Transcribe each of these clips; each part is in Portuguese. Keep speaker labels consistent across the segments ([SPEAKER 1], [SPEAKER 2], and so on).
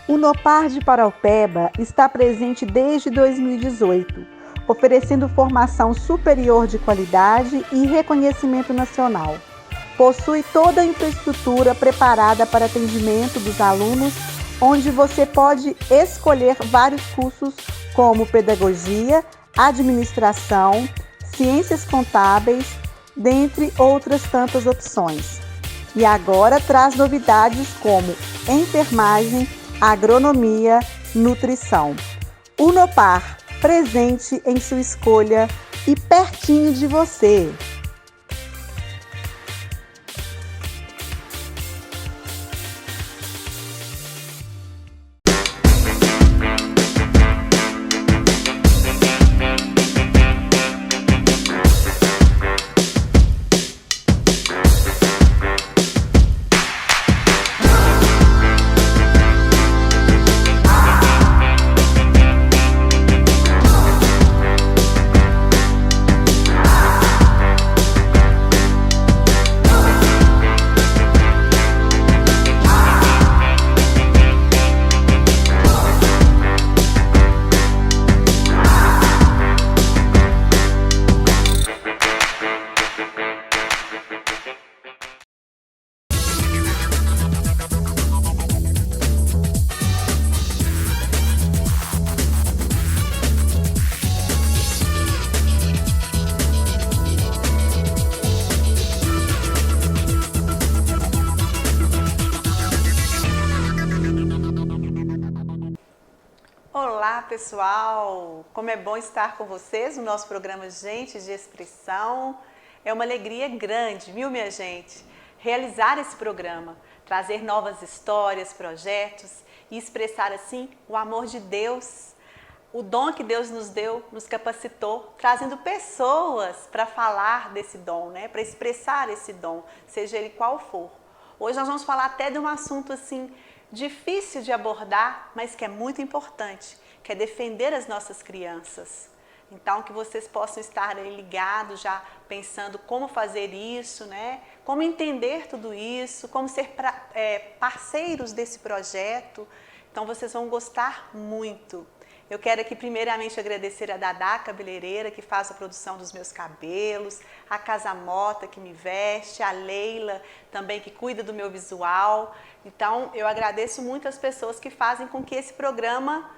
[SPEAKER 1] O Nopar de Paraupeba está presente desde 2018, oferecendo formação superior de qualidade e reconhecimento nacional. Possui toda a infraestrutura preparada para atendimento dos alunos, onde você pode escolher vários cursos como pedagogia, administração, ciências contábeis, dentre outras tantas opções. E agora traz novidades como enfermagem, agronomia, nutrição. O Nopar, presente em sua escolha e pertinho de você.
[SPEAKER 2] Olá pessoal, como é bom estar com vocês no nosso programa Gente de Expressão. É uma alegria grande, viu minha gente, realizar esse programa, trazer novas histórias, projetos e expressar assim o amor de Deus, o dom que Deus nos deu, nos capacitou, trazendo pessoas para falar desse dom, né? Para expressar esse dom, seja ele qual for. Hoje nós vamos falar até de um assunto assim difícil de abordar, mas que é muito importante, que é defender as nossas crianças. Então, que vocês possam estar aí ligados, já pensando como fazer isso, né? Como entender tudo isso, como ser parceiros desse projeto. Então, vocês vão gostar muito. Eu quero aqui primeiramente agradecer a Dadá Cabeleireira, que faz a produção dos meus cabelos, a Casa Mota, que me veste, a Leila também, que cuida do meu visual. Então, eu agradeço muito as pessoas que fazem com que esse programa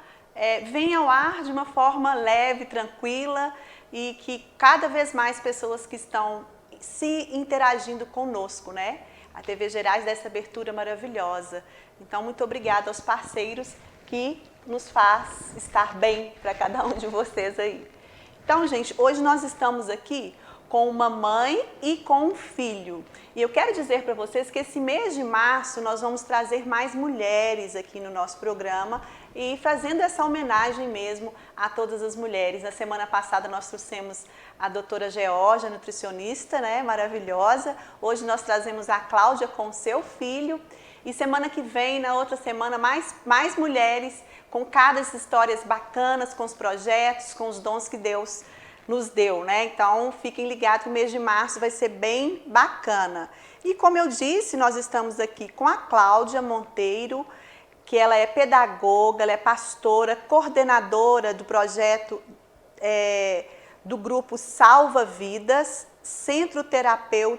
[SPEAKER 2] venha ao ar de uma forma leve, tranquila e que cada vez mais pessoas que estão se interagindo conosco, né? A TV Gerais dá essa abertura maravilhosa. Então, muito obrigada aos parceiros que nos faz estar bem para cada um de vocês aí. Então, gente, hoje nós estamos aqui com uma mãe e com um filho. E eu quero dizer para vocês que esse mês de março nós vamos trazer mais mulheres aqui no nosso programa e fazendo essa homenagem mesmo a todas as mulheres. Na semana passada nós trouxemos a doutora Georgia, nutricionista, né, maravilhosa. Hoje nós trazemos a Cláudia com o seu filho. E semana que vem, na outra semana, mais mulheres com cada histórias bacanas, com os projetos, com os dons que Deus nos deu, né? Então, fiquem ligados que o mês de março vai ser bem bacana. E como eu disse, nós estamos aqui com a Cláudia Monteiro, que ela é pedagoga, ela é pastora, coordenadora do projeto do grupo Salva Vidas, Centro Terapêutico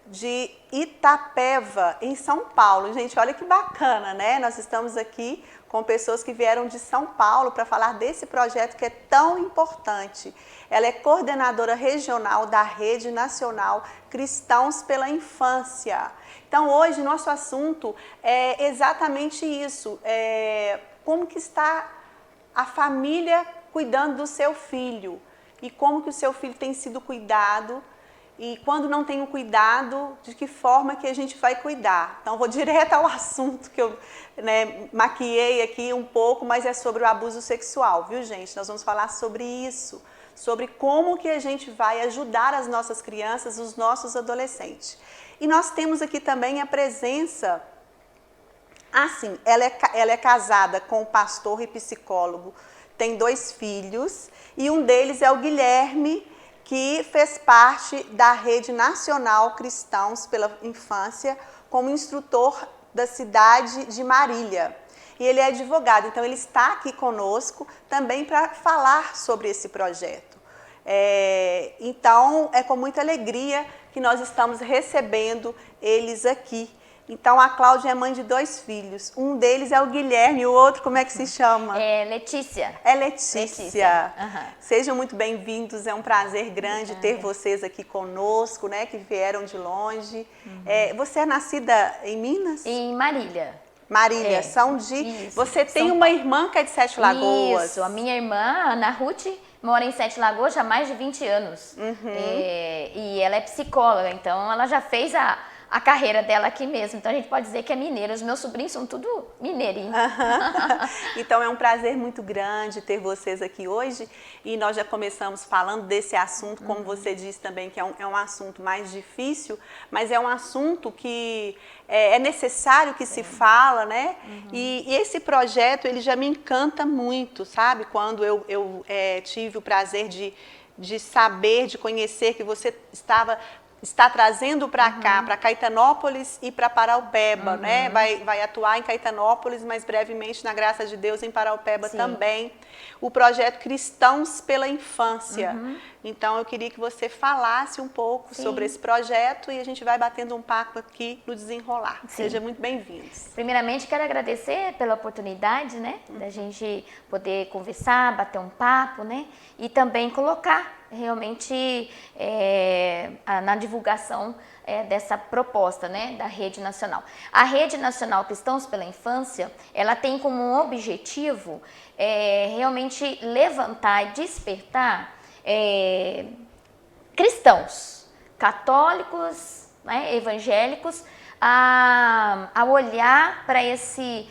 [SPEAKER 2] de Itapeva, em São Paulo. Gente, olha que bacana, né? Nós estamos aqui com pessoas que vieram de São Paulo para falar desse projeto que é tão importante. Ela é coordenadora regional da Rede Nacional Cristãos pela Infância. Então, hoje, nosso assunto é exatamente isso. Como que está a família cuidando do seu filho e como que o seu filho tem sido cuidado. E quando não tenho cuidado, de que forma que a gente vai cuidar? Então, vou direto ao assunto que eu maquiei aqui um pouco, mas é sobre o abuso sexual, viu, gente? Nós vamos falar sobre isso, sobre como que a gente vai ajudar as nossas crianças, os nossos adolescentes. E nós temos aqui também a presença, assim, ela é casada com um pastor e psicólogo, tem 2 filhos, e um deles é o Guilherme, que fez parte da Rede Nacional Cristãos pela Infância como instrutor da cidade de Marília. E ele é advogado, então ele está aqui conosco também para falar sobre esse projeto. Então, é com muita alegria que nós estamos recebendo eles aqui. Então, a Cláudia é mãe de 2 filhos. Um deles é o Guilherme, o outro, como é que se chama?
[SPEAKER 3] É Letícia.
[SPEAKER 2] É Letícia.
[SPEAKER 3] Uhum.
[SPEAKER 2] Sejam muito bem-vindos, é um prazer grande ter vocês aqui conosco, né, que vieram de longe. Você é nascida em Minas?
[SPEAKER 3] Em Marília.
[SPEAKER 2] Marília, são de...
[SPEAKER 3] Isso,
[SPEAKER 2] Você tem
[SPEAKER 3] São
[SPEAKER 2] uma irmã que é de Sete Lagoas.
[SPEAKER 3] Isso, a minha irmã, Ana Ruth, mora em Sete Lagoas já há mais de 20 anos. E ela é psicóloga, então ela já fez a carreira dela aqui mesmo. Então a gente pode dizer que é mineira. Os meus sobrinhos são tudo mineirinhos.
[SPEAKER 2] Então é um prazer muito grande ter vocês aqui hoje. E nós já começamos falando desse assunto, como você disse também, que é um assunto mais difícil, mas é um assunto que é necessário que se fala, né? E esse projeto, ele já me encanta muito, sabe? Quando eu tive o prazer de saber, de conhecer que você está trazendo para cá, para Caetanópolis e para Paraupeba, né? Vai atuar em Caetanópolis, mas brevemente, na graça de Deus, em Paraupeba também. O projeto Cristãos pela Infância. Então, eu queria que você falasse um pouco sobre esse projeto e a gente vai batendo um papo aqui no desenrolar. Seja muito bem-vindos.
[SPEAKER 3] Primeiramente, quero agradecer pela oportunidade, né? Da gente poder conversar, bater um papo, né? E também colocar realmente na divulgação dessa proposta, né, da Rede Nacional. A Rede Nacional Cristãos pela Infância, ela tem como objetivo realmente levantar e despertar cristãos, católicos, né, evangélicos, a olhar para essa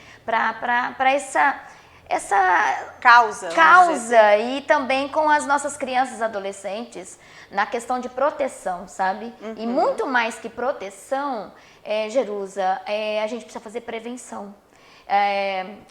[SPEAKER 3] causa e também com as nossas crianças e adolescentes na questão de proteção, sabe? E muito mais que proteção, Jerusa, a gente precisa fazer prevenção.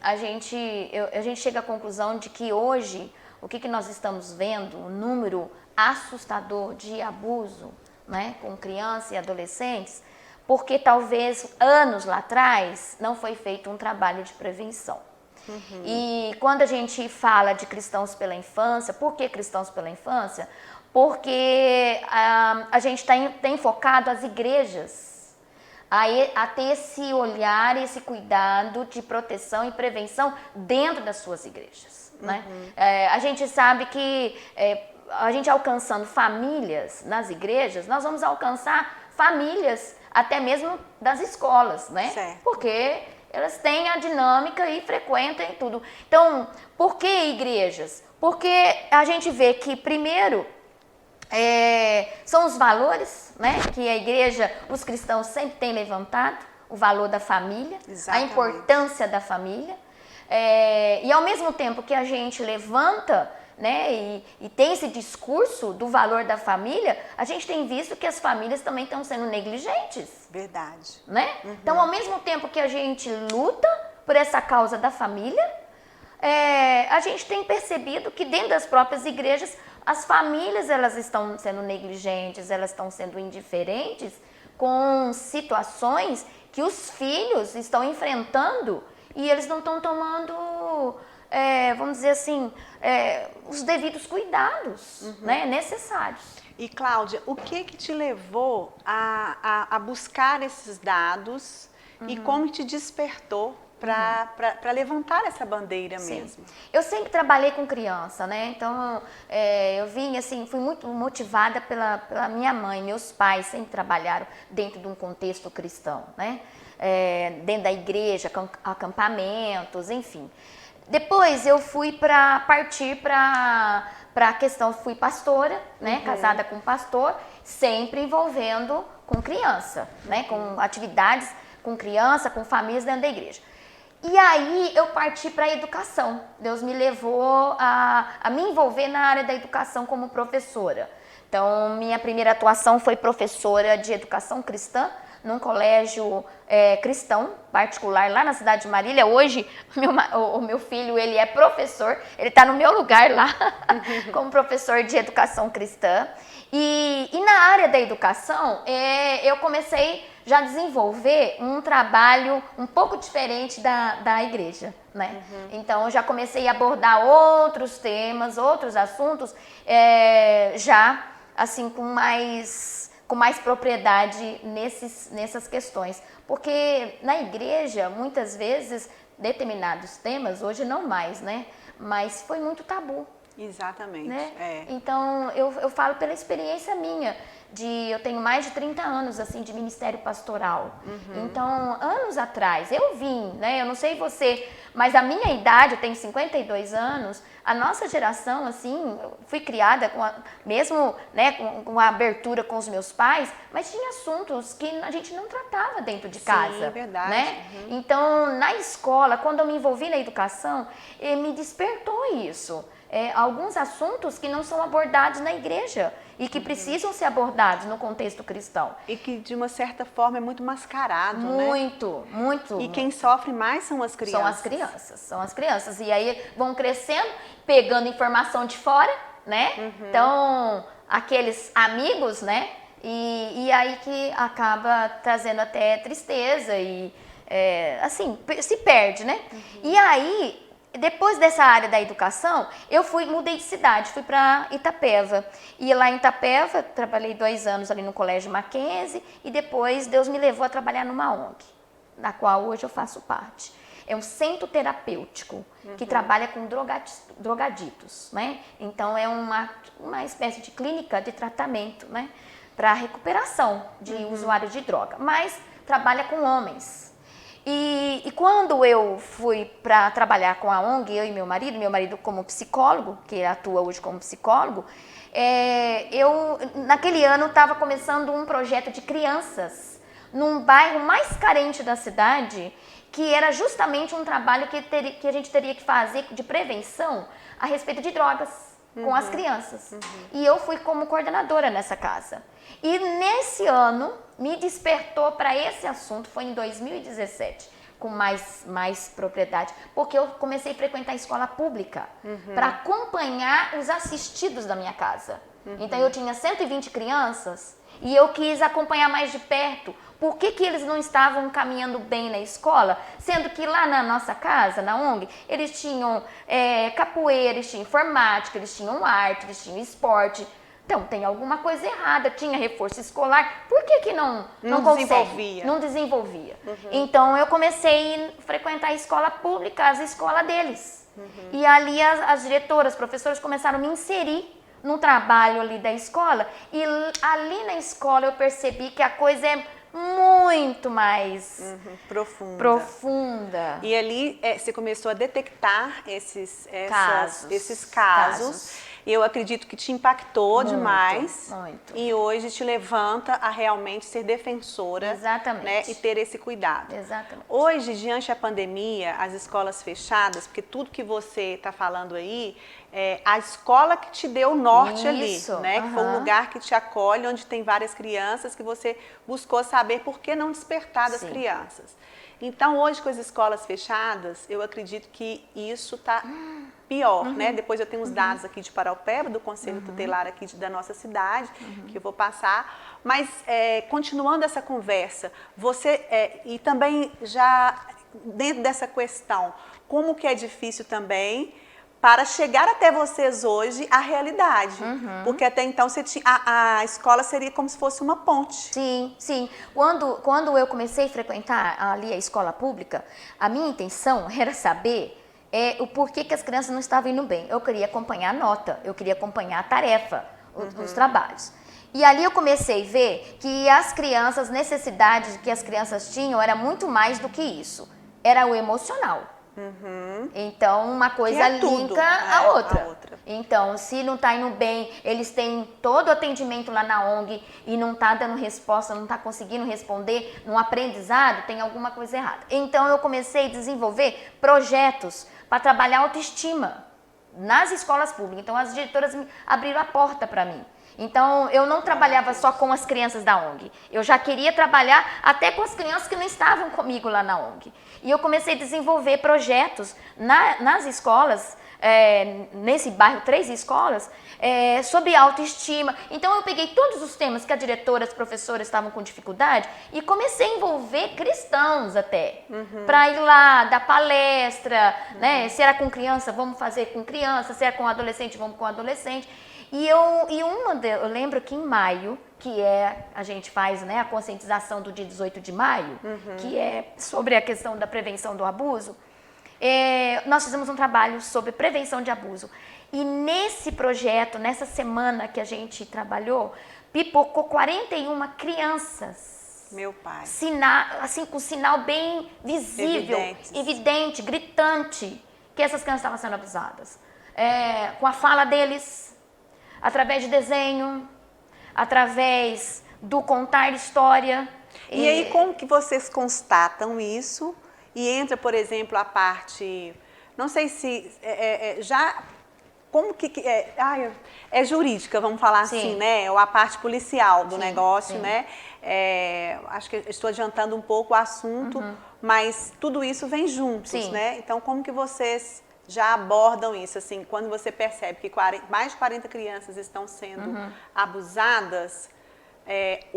[SPEAKER 3] A gente chega à conclusão de que hoje, o que nós estamos vendo, um número assustador de abuso, né, com crianças e adolescentes, porque talvez anos lá atrás não foi feito um trabalho de prevenção. E quando a gente fala de cristãos pela infância, por que cristãos pela infância? Porque a gente tem focado as igrejas a ter esse olhar, esse cuidado de proteção e prevenção dentro das suas igrejas. Né? A gente sabe que a gente alcançando famílias nas igrejas, nós vamos alcançar famílias até mesmo das escolas, né?
[SPEAKER 2] Certo.
[SPEAKER 3] Porque elas têm a dinâmica e frequentam e tudo. Então, por que igrejas? Porque a gente vê que, primeiro, são os valores, né, que a igreja, os cristãos sempre têm levantado, o valor da família, a importância da família. E ao mesmo tempo que a gente levanta, né, e tem esse discurso do valor da família, a gente tem visto que as famílias também estão sendo negligentes.
[SPEAKER 2] Verdade.
[SPEAKER 3] Né? Então, ao mesmo tempo que a gente luta por essa causa da família, a gente tem percebido que dentro das próprias igrejas, as famílias elas estão sendo negligentes, elas estão sendo indiferentes com situações que os filhos estão enfrentando e eles não estão tomando, vamos dizer assim, os devidos cuidados, né, necessários.
[SPEAKER 2] E Cláudia, o que te levou a buscar esses dados e como te despertou para levantar essa bandeira mesmo?
[SPEAKER 3] Eu sempre trabalhei com criança, né? Então eu vim assim, fui muito motivada pela minha mãe, meus pais sempre trabalharam dentro de um contexto cristão, né? Dentro da igreja, acampamentos, enfim. Depois eu fui partir para a questão, fui pastora, né, casada com pastor, sempre envolvendo com criança, né, com atividades com criança, com famílias dentro da igreja. E aí eu parti para a educação. Deus me levou a me envolver na área da educação como professora. Então, minha primeira atuação foi professora de educação cristã, num colégio cristão particular lá na cidade de Marília. Hoje o meu filho ele é professor, ele está no meu lugar lá como professor de educação cristã. E na área da educação eu comecei já desenvolver um trabalho um pouco diferente da igreja, né? Então, eu já comecei a abordar outros temas, outros assuntos, já, assim, com mais propriedade nessas questões. Porque na igreja, muitas vezes, determinados temas, hoje não mais, né? Mas foi muito tabu.
[SPEAKER 2] Exatamente.
[SPEAKER 3] Né? Então, eu falo pela experiência minha, eu tenho mais de 30 anos, assim, de ministério pastoral. Então, anos atrás, eu vim, né? Eu não sei você, mas a minha idade, eu tenho 52 anos, a nossa geração, assim, eu fui criada mesmo, né, com a abertura com os meus pais, mas tinha assuntos que a gente não tratava dentro de casa.
[SPEAKER 2] Sim, é verdade.
[SPEAKER 3] Né? Então, na escola, quando eu me envolvi na educação, me despertou isso. Alguns assuntos que não são abordados na igreja e que precisam ser abordados no contexto cristão.
[SPEAKER 2] E que, de uma certa forma, é muito mascarado,
[SPEAKER 3] muito,
[SPEAKER 2] né?
[SPEAKER 3] Muito.
[SPEAKER 2] E quem sofre mais são as crianças.
[SPEAKER 3] São as crianças. E aí vão crescendo, pegando informação de fora, né? Então, aqueles amigos, né? E aí que acaba trazendo até tristeza e, assim, se perde, né? E aí, depois dessa área da educação, eu mudei de cidade, fui para Itapeva. E lá em Itapeva, trabalhei 2 anos ali no Colégio Mackenzie e depois Deus me levou a trabalhar numa ONG, da qual hoje eu faço parte. É um centro terapêutico que trabalha com drogaditos, né? Então, é uma espécie de clínica de tratamento, né? Para recuperação de usuário de droga, mas trabalha com homens. E quando eu fui para trabalhar com a ONG, eu e meu marido como psicólogo, que atua hoje como psicólogo, eu naquele ano estava começando um projeto de crianças num bairro mais carente da cidade, que era justamente um trabalho que a gente teria que fazer de prevenção a respeito de drogas com as crianças. E eu fui como coordenadora nessa casa. E nesse ano me despertou para esse assunto, foi em 2017, com mais propriedade, porque eu comecei a frequentar a escola pública para acompanhar os assistidos da minha casa. Então eu tinha 120 crianças e eu quis acompanhar mais de perto por que eles não estavam caminhando bem na escola, sendo que lá na nossa casa, na ONG, eles tinham capoeira, eles tinham informática, eles tinham arte, eles tinham esporte. Então, tem alguma coisa errada, tinha reforço escolar, por que não consegue? Não desenvolvia. Então, eu comecei a frequentar a escola pública, as escolas deles. E ali as diretoras, os professores começaram a me inserir no trabalho ali da escola. E ali na escola eu percebi que a coisa é muito mais profunda.
[SPEAKER 2] E ali você começou a detectar esses casos. Eu acredito que te impactou demais.
[SPEAKER 3] Muito.
[SPEAKER 2] E hoje te levanta a realmente ser defensora.
[SPEAKER 3] Exatamente.
[SPEAKER 2] Né, e ter esse cuidado.
[SPEAKER 3] Exatamente.
[SPEAKER 2] Hoje, diante da pandemia, as escolas fechadas, porque tudo que você está falando aí, a escola que te deu o norte ali, né? Que foi um lugar que te acolhe, onde tem várias crianças, que você buscou saber por que não despertar das crianças. Então, hoje, com as escolas fechadas, eu acredito que isso está pior, né? Depois eu tenho os dados aqui de Paraupeba, do Conselho Tutelar aqui da nossa cidade, que eu vou passar. Mas, continuando essa conversa, você, e também já dentro dessa questão, como que é difícil também para chegar até vocês hoje a realidade. Porque até então a escola seria como se fosse uma ponte.
[SPEAKER 3] Sim. Quando eu comecei a frequentar ali a escola pública, a minha intenção era saber o porquê que as crianças não estavam indo bem. Eu queria acompanhar a nota, eu queria acompanhar a tarefa, os trabalhos. E ali eu comecei a ver que as crianças, necessidades que as crianças tinham era muito mais do que isso. Era o emocional. Então, uma coisa linka a outra. Então, se não está indo bem, eles têm todo o atendimento lá na ONG e não está dando resposta, não está conseguindo responder no aprendizado, tem alguma coisa errada. Então, eu comecei a desenvolver projetos para trabalhar autoestima nas escolas públicas. Então, as diretoras abriram a porta para mim. Então, eu não trabalhava só com as crianças da ONG. Eu já queria trabalhar até com as crianças que não estavam comigo lá na ONG. E eu comecei a desenvolver projetos nas escolas nesse bairro, 3 escolas, sobre autoestima. Então eu peguei todos os temas que a diretora, as professoras estavam com dificuldade e comecei a envolver cristãos até, para ir lá, dar palestra, né? Se era com criança, vamos fazer com criança, se era com adolescente, vamos com adolescente. Eu lembro que em maio, a gente faz, né, a conscientização do dia 18 de maio, que é sobre a questão da prevenção do abuso, nós fizemos um trabalho sobre prevenção de abuso. E nesse projeto, nessa semana que a gente trabalhou, pipocou 41 crianças.
[SPEAKER 2] Meu pai.
[SPEAKER 3] Assim, com sinal bem visível, evidente, gritante, que essas crianças estavam sendo abusadas. Com a fala deles, através de desenho, através do contar história.
[SPEAKER 2] E aí, como que vocês constatam isso? E entra, por exemplo, a parte, não sei se já, como que é jurídica, vamos falar assim, né? Ou a parte policial do negócio, né? Acho que estou adiantando um pouco o assunto, mas tudo isso vem juntos, né? Então, como que vocês já abordam isso, assim, quando você percebe que mais de 40 crianças estão sendo abusadas,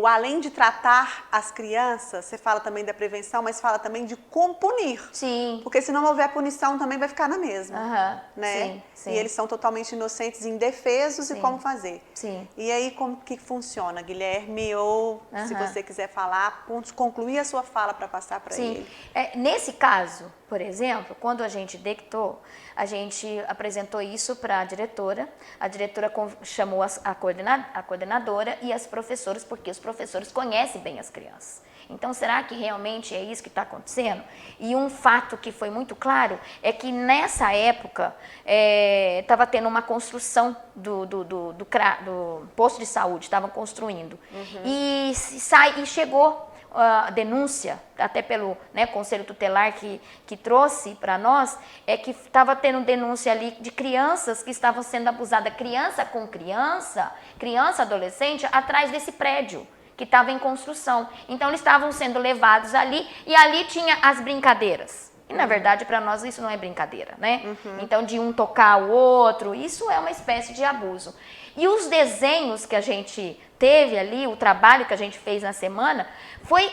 [SPEAKER 2] além de tratar as crianças, você fala também da prevenção, mas fala também de como punir.
[SPEAKER 3] Sim.
[SPEAKER 2] Porque se não houver punição, também vai ficar na mesma. Né?
[SPEAKER 3] Sim, sim.
[SPEAKER 2] E eles são totalmente inocentes, indefesos, e como fazer.
[SPEAKER 3] Sim.
[SPEAKER 2] E aí, como que funciona, Guilherme? Ou, se você quiser falar, concluir a sua fala para passar para ele.
[SPEAKER 3] Nesse caso, por exemplo, quando a gente dictou, a gente apresentou isso para a diretora chamou a coordenadora e as professoras, porque os professores conhecem bem as crianças. Então, será que realmente é isso que está acontecendo? E um fato que foi muito claro é que nessa época estava tendo uma construção do posto de saúde, estavam construindo. E chegou a denúncia, até pelo Conselho Tutelar que trouxe para nós, que estava tendo denúncia ali de crianças que estavam sendo abusadas, criança com criança, adolescente, atrás desse prédio que estava em construção. Então, eles estavam sendo levados ali, e ali tinha as brincadeiras. E, na verdade, para nós, isso não é brincadeira, né? Então, de um tocar o outro, isso é uma espécie de abuso. E os desenhos que a gente teve ali, o trabalho que a gente fez na semana, foi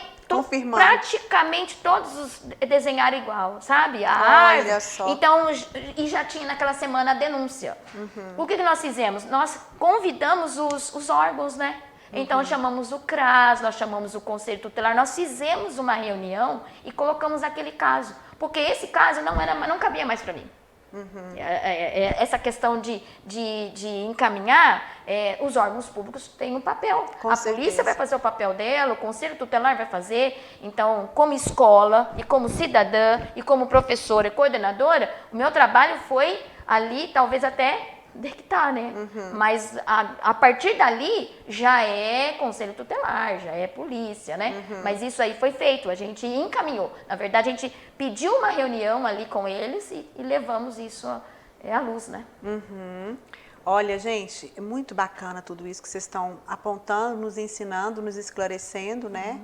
[SPEAKER 3] praticamente todos desenharam igual, sabe?
[SPEAKER 2] Olha só.
[SPEAKER 3] Então, e já tinha naquela semana a denúncia. O que nós fizemos? Nós convidamos os órgãos, né? Então, chamamos o CRAS, nós chamamos o Conselho Tutelar, nós fizemos uma reunião e colocamos aquele caso. Porque esse caso não cabia mais para mim. Essa questão de encaminhar, os órgãos públicos têm um papel. A polícia vai fazer o papel dela, o Conselho Tutelar vai fazer. Então, como escola, e como cidadã, e como professora e coordenadora, o meu trabalho foi ali, talvez até dictar, né? Mas a partir dali já é Conselho Tutelar, já é polícia, né? Mas isso aí foi feito, a gente encaminhou. Na verdade, a gente pediu uma reunião ali com eles e levamos isso à luz, né?
[SPEAKER 2] Olha, gente, é muito bacana tudo isso que vocês estão apontando, nos ensinando, nos esclarecendo, né?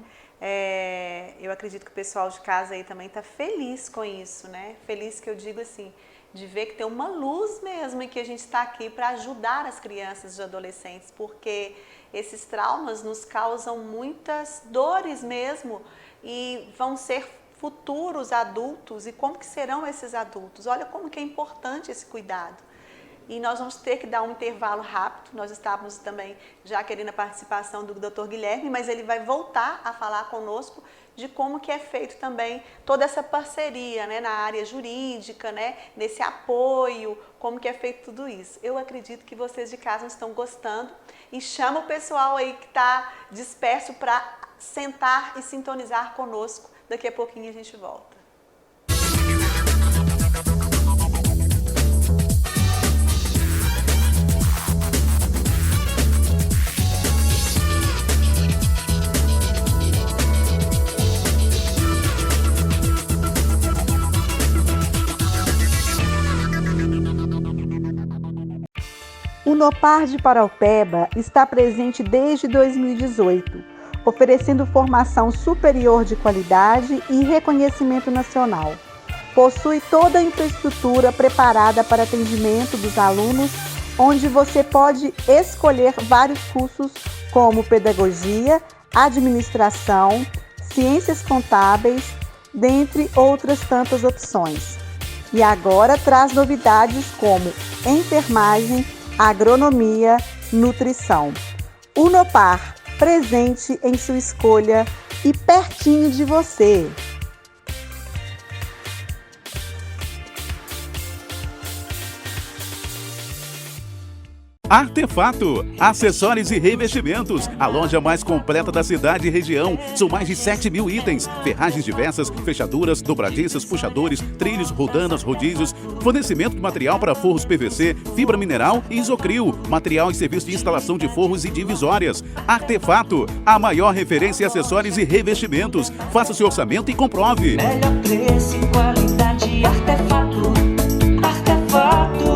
[SPEAKER 2] Eu acredito que o pessoal de casa aí também está feliz com isso, né? Feliz que eu digo assim, de ver que tem uma luz mesmo e que a gente está aqui para ajudar as crianças e adolescentes, porque esses traumas nos causam muitas dores mesmo e vão ser futuros adultos. E como que serão esses adultos? Olha como que é importante esse cuidado. E nós vamos ter que dar um intervalo rápido. Nós estávamos também já querendo a participação do Dr. Guilherme, mas ele vai voltar a falar conosco de como que é feito também toda essa parceria, né, na área jurídica, né, nesse apoio, como que é feito tudo isso. Eu acredito que vocês de casa estão gostando e chama o pessoal aí que está disperso para sentar e sintonizar conosco. Daqui a pouquinho a gente volta.
[SPEAKER 1] O Nopar de Paraupeba está presente desde 2018, oferecendo formação superior de qualidade e reconhecimento nacional. Possui toda a infraestrutura preparada para atendimento dos alunos, onde você pode escolher vários cursos como pedagogia, administração, ciências contábeis, dentre outras tantas opções. E agora traz novidades como enfermagem, agronomia, nutrição. Unopar, presente em sua escolha e pertinho de você.
[SPEAKER 4] Artefato, acessórios e revestimentos, a loja mais completa da cidade e região. São mais de 7.000 itens, ferragens diversas, fechaduras, dobradiças, puxadores, trilhos, rodanas, rodízios, fornecimento de material para forros PVC, fibra mineral e isocril, material e serviço de instalação de forros e divisórias. Artefato, a maior referência em acessórios e revestimentos. Faça o seu orçamento e comprove.
[SPEAKER 5] Melhor preço e qualidade, Artefato. Artefato.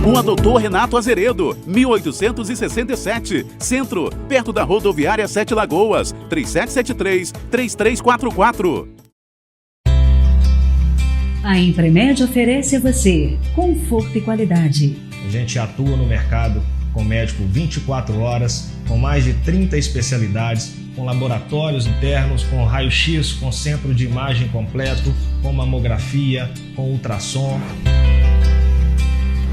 [SPEAKER 4] Rua Doutor Renato Azeredo, 1867, Centro, perto da rodoviária 7 Lagoas, 3773-3344.
[SPEAKER 6] A Impremed oferece a você conforto e qualidade.
[SPEAKER 7] A gente atua no mercado com médico 24 horas, com mais de 30 especialidades, com laboratórios internos, com raio-x, com centro de imagem completo, com mamografia, com ultrassom.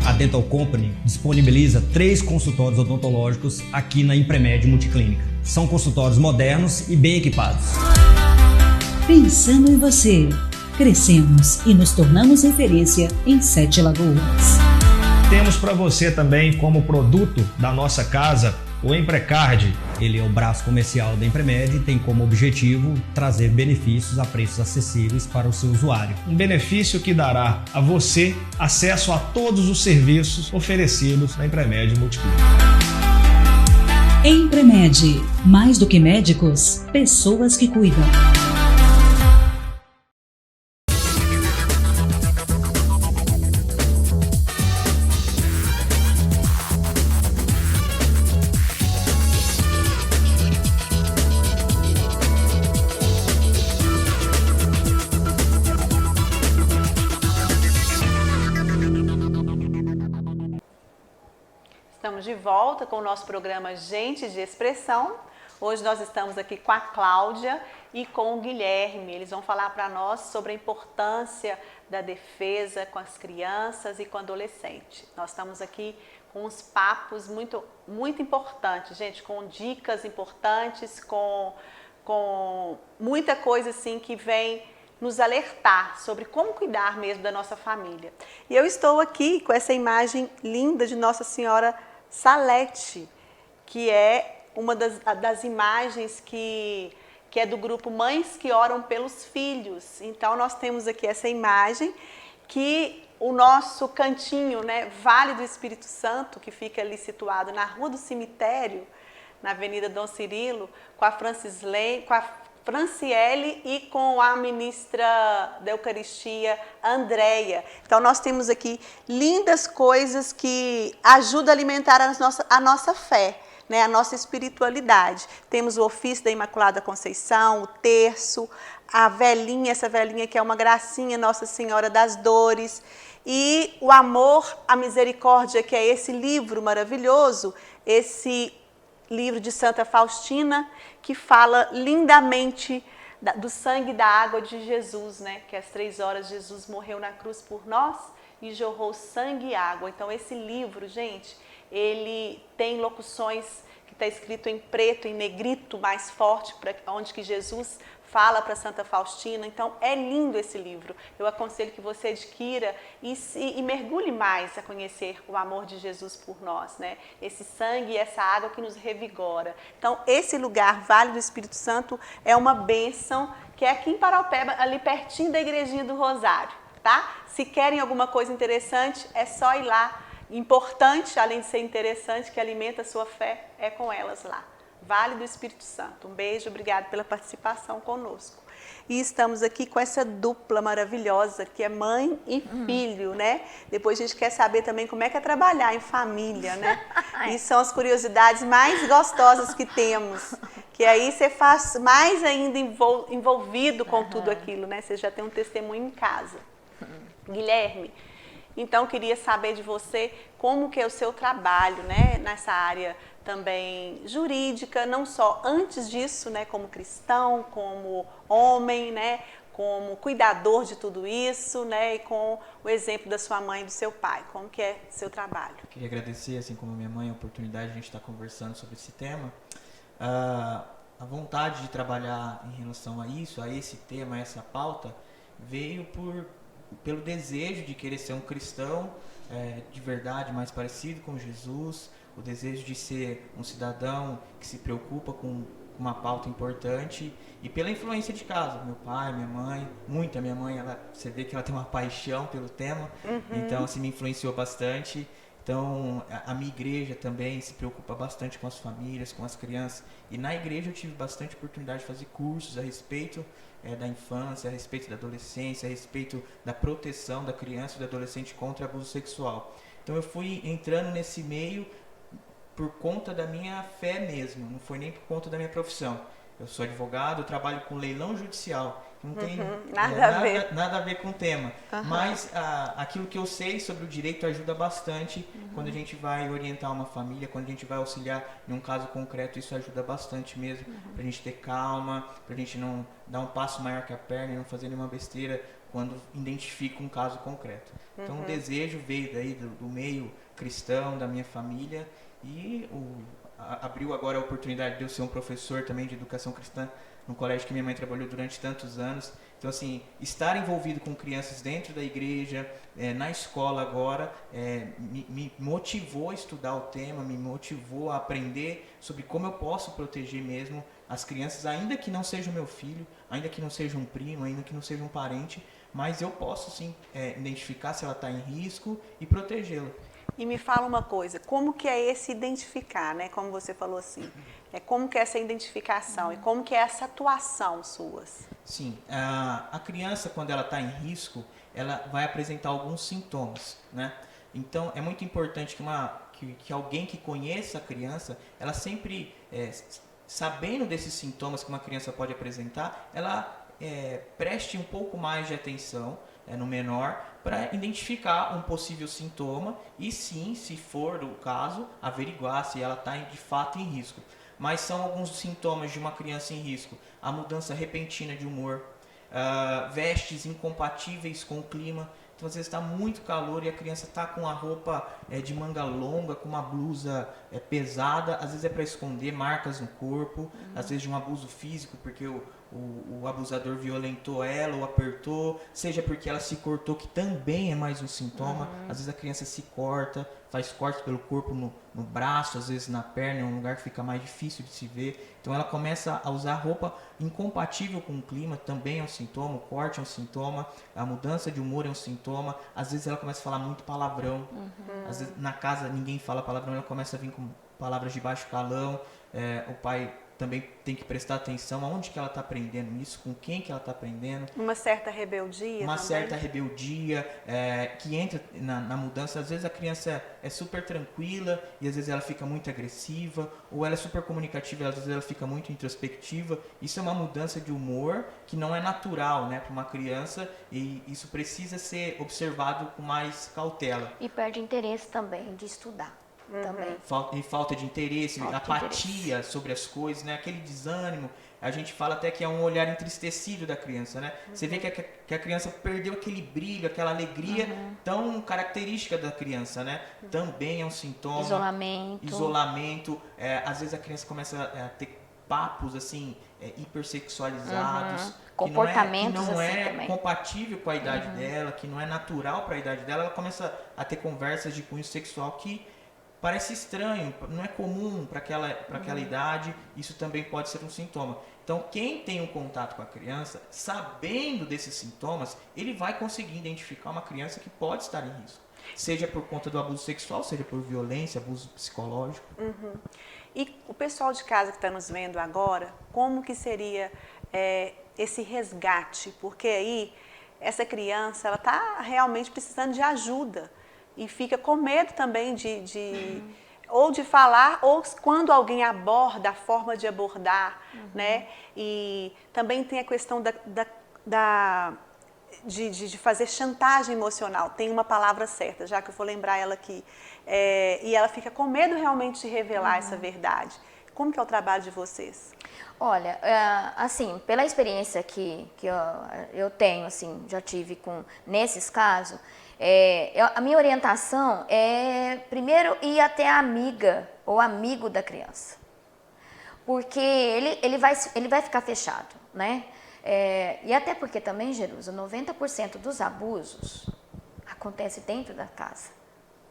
[SPEAKER 8] A Dental Company disponibiliza 3 consultórios odontológicos aqui na Impremed Multiclínica. São consultórios modernos e bem equipados.
[SPEAKER 6] Pensando em você, crescemos e nos tornamos referência em 7 Lagoas.
[SPEAKER 7] Temos para você também como produto da nossa casa o Emprecard.
[SPEAKER 8] Ele é o braço comercial da Impremed e tem como objetivo trazer benefícios a preços acessíveis para o seu usuário.
[SPEAKER 7] Um benefício que dará a você acesso a todos os serviços oferecidos na Impremed Multiclínica.
[SPEAKER 6] Impremed, mais do que médicos, pessoas que cuidam.
[SPEAKER 2] Estamos de volta com o nosso programa Gente de Expressão. Hoje nós estamos aqui com a Cláudia e com o Guilherme. Eles vão falar para nós sobre a importância da defesa com as crianças e com o adolescente. Nós estamos aqui com uns papos muito importantes, gente, com dicas importantes, com muita coisa assim que vem nos alertar sobre como cuidar mesmo da nossa família. E eu estou aqui com essa imagem linda de Nossa Senhora Salete, que é uma das imagens que é do grupo Mães que Oram pelos Filhos. Então nós temos aqui essa imagem que o nosso cantinho, né, Vale do Espírito Santo, que fica ali situado na Rua do Cemitério, na Avenida Dom Cirilo, com a Franciele e com a ministra da Eucaristia, Andréia. Então nós temos aqui lindas coisas que ajudam a alimentar a nossa fé, né, a nossa espiritualidade. Temos o ofício da Imaculada Conceição, o terço, a velhinha, essa velhinha que é uma gracinha, Nossa Senhora das Dores, e o amor, a misericórdia, que é esse livro maravilhoso, esse livro de Santa Faustina, que fala lindamente do sangue e da água de Jesus, né? Que às 3 horas Jesus morreu na cruz por nós e jorrou sangue e água. Então esse livro, gente, ele tem locuções que está escrito em preto, em negrito mais forte, onde que Jesus fala para Santa Faustina. Então é lindo esse livro. Eu aconselho que você adquira e mergulhe mais a conhecer o amor de Jesus por nós, né? Esse sangue e essa água que nos revigora. Então esse lugar, Vale do Espírito Santo, é uma bênção, que é aqui em Paraupeba, ali pertinho da Igrejinha do Rosário, tá? Se querem alguma coisa interessante, é só ir lá. Importante, além de ser interessante, que alimenta a sua fé, é com elas lá. Vale do Espírito Santo. Um beijo, obrigado pela participação conosco. E estamos aqui com essa dupla maravilhosa, que é mãe e filho, né? Depois a gente quer saber também como é que é trabalhar em família, né? E são as curiosidades mais gostosas que temos, Que aí você faz mais ainda envolvido com tudo aquilo, né? Você já tem um testemunho em casa. Guilherme, então eu queria saber de você como que é o seu trabalho, né? Nessa área também jurídica, não só antes disso, né? Como cristão, como homem, né? Como cuidador de tudo isso, né? E com o exemplo da sua mãe e do seu pai. Como que é seu trabalho?
[SPEAKER 9] Queria agradecer, assim como minha mãe, a oportunidade de a gente estar conversando sobre esse tema. A vontade de trabalhar em relação a isso, a esse tema, a essa pauta, veio pelo desejo de querer ser um cristão de verdade, mais parecido com Jesus, o desejo de ser um cidadão que se preocupa com uma pauta importante, e pela influência de casa, meu pai, minha mãe, muito a minha mãe, você vê que ela tem uma paixão pelo tema, então assim, me influenciou bastante. Então, a minha igreja também se preocupa bastante com as famílias, com as crianças. E na igreja eu tive bastante oportunidade de fazer cursos a respeito da infância, a respeito da adolescência, a respeito da proteção da criança e do adolescente contra abuso sexual. Então, eu fui entrando nesse meio por conta da minha fé mesmo, não foi nem por conta da minha profissão. Eu sou advogado, eu trabalho com leilão judicial, não tem nada a ver com o tema. Mas aquilo que eu sei sobre o direito ajuda bastante quando a gente vai orientar uma família, quando a gente vai auxiliar em um caso concreto, isso ajuda bastante mesmo, pra gente ter calma, pra gente não dar um passo maior que a perna e não fazer nenhuma besteira quando identifica um caso concreto. Então o desejo veio daí do meio cristão, da minha família, e abriu agora a oportunidade de eu ser um professor também de educação cristã no colégio que minha mãe trabalhou durante tantos anos. Então, assim, estar envolvido com crianças dentro da igreja, na escola agora, me motivou a estudar o tema, me motivou a aprender sobre como eu posso proteger mesmo as crianças, ainda que não seja o meu filho, ainda que não seja um primo, ainda que não seja um parente, mas eu posso sim identificar se ela está em risco e protegê-la.
[SPEAKER 2] E me fala uma coisa, como que é esse identificar, né? Como você falou assim, como que é essa identificação e como que é essa atuação suas?
[SPEAKER 9] Sim, a criança quando ela está em risco, ela vai apresentar alguns sintomas, né? Então é muito importante que alguém que conheça a criança, ela sempre, sabendo desses sintomas que uma criança pode apresentar, ela preste um pouco mais de atenção no menor para identificar um possível sintoma e sim, se for o caso, averiguar se ela está de fato em risco. Mas são alguns sintomas de uma criança em risco: a mudança repentina de humor, vestes incompatíveis com o clima. Então, às vezes está muito calor e a criança está com a roupa de manga longa, com uma blusa pesada, às vezes é para esconder marcas no corpo, às vezes de um abuso físico, porque o abusador violentou ela ou apertou, seja porque ela se cortou, que também é mais um sintoma. Às vezes a criança se corta, faz cortes pelo corpo no braço, às vezes na perna, é um lugar que fica mais difícil de se ver. Então ela começa a usar roupa incompatível com o clima, também é um sintoma, o corte é um sintoma, a mudança de humor é um sintoma. Às vezes ela começa a falar muito palavrão, às vezes na casa ninguém fala palavrão, ela começa a vir com palavras de baixo calão. O pai também tem que prestar atenção aonde que ela está aprendendo isso, com quem que ela está aprendendo.
[SPEAKER 2] Uma certa rebeldia
[SPEAKER 9] Uma
[SPEAKER 2] também.
[SPEAKER 9] certa rebeldia que entra na mudança. Às vezes a criança é super tranquila e às vezes ela fica muito agressiva, ou ela é super comunicativa e às vezes ela fica muito introspectiva. Isso é uma mudança de humor que não é natural, né, para uma criança, e isso precisa ser observado com mais cautela.
[SPEAKER 3] E perde interesse também de estudar. Também.
[SPEAKER 9] Falta de interesse, apatia sobre as coisas, né? Aquele desânimo. A gente fala até que é um olhar entristecido da criança, né? Você vê que a criança perdeu aquele brilho, aquela alegria tão característica da criança, né? Também é um sintoma. Isolamento. Às vezes a criança começa a ter papos assim hipersexualizados,
[SPEAKER 3] comportamentos
[SPEAKER 9] que não
[SPEAKER 3] assim
[SPEAKER 9] é
[SPEAKER 3] também.
[SPEAKER 9] Compatível com a idade dela, que não é natural para a idade dela. Ela começa a ter conversas de cunho sexual que parece estranho, não é comum para aquela idade. Isso também pode ser um sintoma. Então, quem tem um contato com a criança, sabendo desses sintomas, ele vai conseguir identificar uma criança que pode estar em risco. Seja por conta do abuso sexual, seja por violência, abuso psicológico.
[SPEAKER 2] E o pessoal de casa que está nos vendo agora, como que seria esse resgate? Porque aí, essa criança, ela está realmente precisando de ajuda. E fica com medo também ou de falar, ou quando alguém aborda, a forma de abordar, né? E também tem a questão de fazer chantagem emocional. Tem uma palavra certa, já que eu vou lembrar ela aqui. E ela fica com medo realmente de revelar essa verdade. Como que é o trabalho de vocês?
[SPEAKER 3] Olha, assim, pela experiência que eu tenho, assim, já tive nesses casos, a minha orientação é, primeiro, ir até a amiga ou amigo da criança. Porque ele vai ficar fechado, né? E até porque também, Jerusa, 90% dos abusos acontece dentro da casa.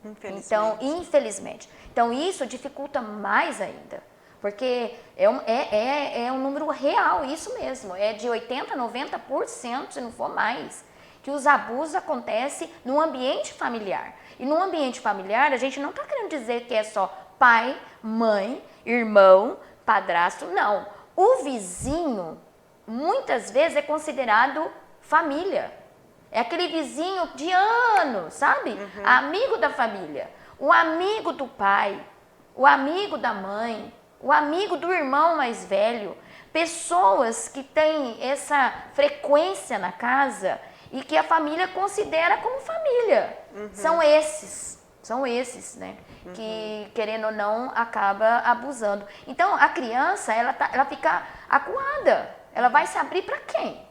[SPEAKER 2] Infelizmente.
[SPEAKER 3] Então, infelizmente. Então, isso dificulta mais ainda. Porque é um número real, isso mesmo. É de 80% a 90%, se não for mais, que os abusos acontecem no ambiente familiar. E no ambiente familiar, a gente não está querendo dizer que é só pai, mãe, irmão, padrasto, não. O vizinho, muitas vezes, é considerado família. É aquele vizinho de anos, sabe? Amigo da família. O amigo do pai, o amigo da mãe, o amigo do irmão mais velho. Pessoas que têm essa frequência na casa e que a família considera como família. São esses, né? Que, querendo ou não, acaba abusando. Então, a criança, ela fica acuada. Ela vai se abrir para quem?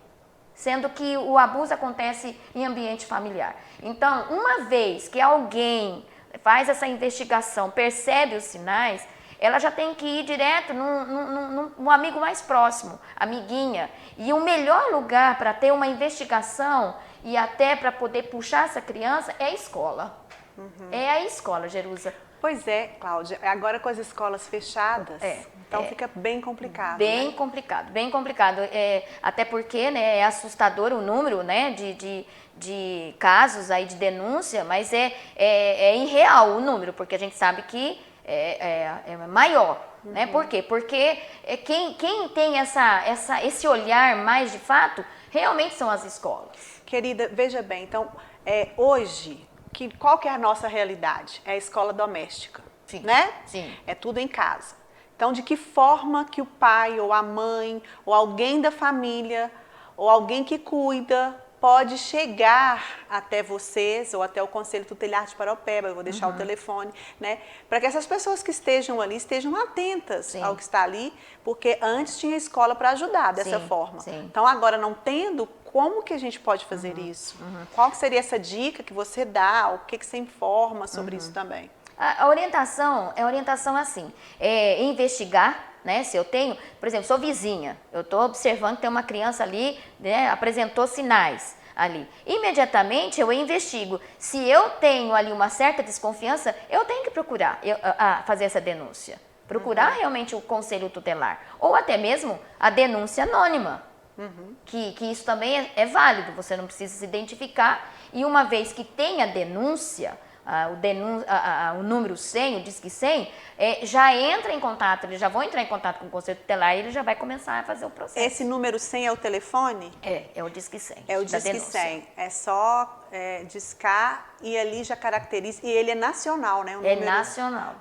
[SPEAKER 3] Sendo que o abuso acontece em ambiente familiar. Então, uma vez que alguém faz essa investigação, percebe os sinais, ela já tem que ir direto num amigo mais próximo, amiguinha. E o melhor lugar para ter uma investigação e até para poder puxar essa criança é a escola. É a escola, Jerusa.
[SPEAKER 2] Pois é, Cláudia. Agora com as escolas fechadas, então fica bem complicado.
[SPEAKER 3] Bem
[SPEAKER 2] né?
[SPEAKER 3] complicado, bem complicado. Até porque, né, é assustador o número, né, de casos aí de denúncia, mas é irreal o número, porque a gente sabe que é maior. Né? Por quê? Porque quem tem esse olhar mais de fato, realmente são as escolas.
[SPEAKER 2] Querida, veja bem, então, hoje, qual que é a nossa realidade? É a escola doméstica,
[SPEAKER 3] Sim.
[SPEAKER 2] né?
[SPEAKER 3] Sim.
[SPEAKER 2] É tudo em casa. Então, de que forma que o pai ou a mãe ou alguém da família ou alguém que cuida pode chegar até vocês ou até o Conselho Tutelar de Paraupeba, eu vou deixar o telefone, né? Para que essas pessoas que estejam ali estejam atentas
[SPEAKER 3] Sim.
[SPEAKER 2] ao que está ali, porque antes tinha escola para ajudar dessa
[SPEAKER 3] Sim,
[SPEAKER 2] forma.
[SPEAKER 3] sim.
[SPEAKER 2] Então, agora não tendo, como que a gente pode fazer isso? Qual que seria essa dica que você dá? O que você informa sobre isso também?
[SPEAKER 3] A orientação assim, investigar, né? Se eu tenho, por exemplo, sou vizinha, eu estou observando que tem uma criança ali, né, apresentou sinais ali. Imediatamente eu investigo. Se eu tenho ali uma certa desconfiança, eu tenho que procurar fazer essa denúncia. Procurar realmente o conselho tutelar. Ou até mesmo a denúncia anônima. Que isso também é válido, você não precisa se identificar. E uma vez que tem a denúncia, o número 100, o Disque 100, já entra em contato, eles já vão entrar em contato com o Conselho Tutelar e ele já vai começar a fazer o processo.
[SPEAKER 2] Esse número 100 é o telefone?
[SPEAKER 3] É o Disque 100.
[SPEAKER 2] É o Disque 100. É só discar e ali já caracteriza. E ele é nacional, né?
[SPEAKER 3] É nacional.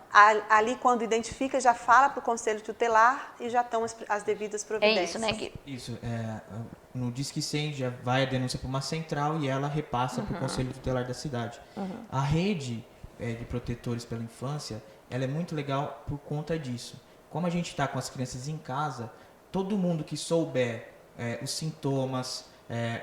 [SPEAKER 2] Ali, quando identifica, já fala para o Conselho Tutelar e já estão as devidas providências.
[SPEAKER 3] É isso, né, Gui?
[SPEAKER 9] Isso. No Disque 100 já vai a denúncia para uma central e ela repassa para o Conselho Tutelar da cidade. A rede de protetores pela infância, ela é muito legal por conta disso. Como a gente está com as crianças em casa, todo mundo que souber os sintomas,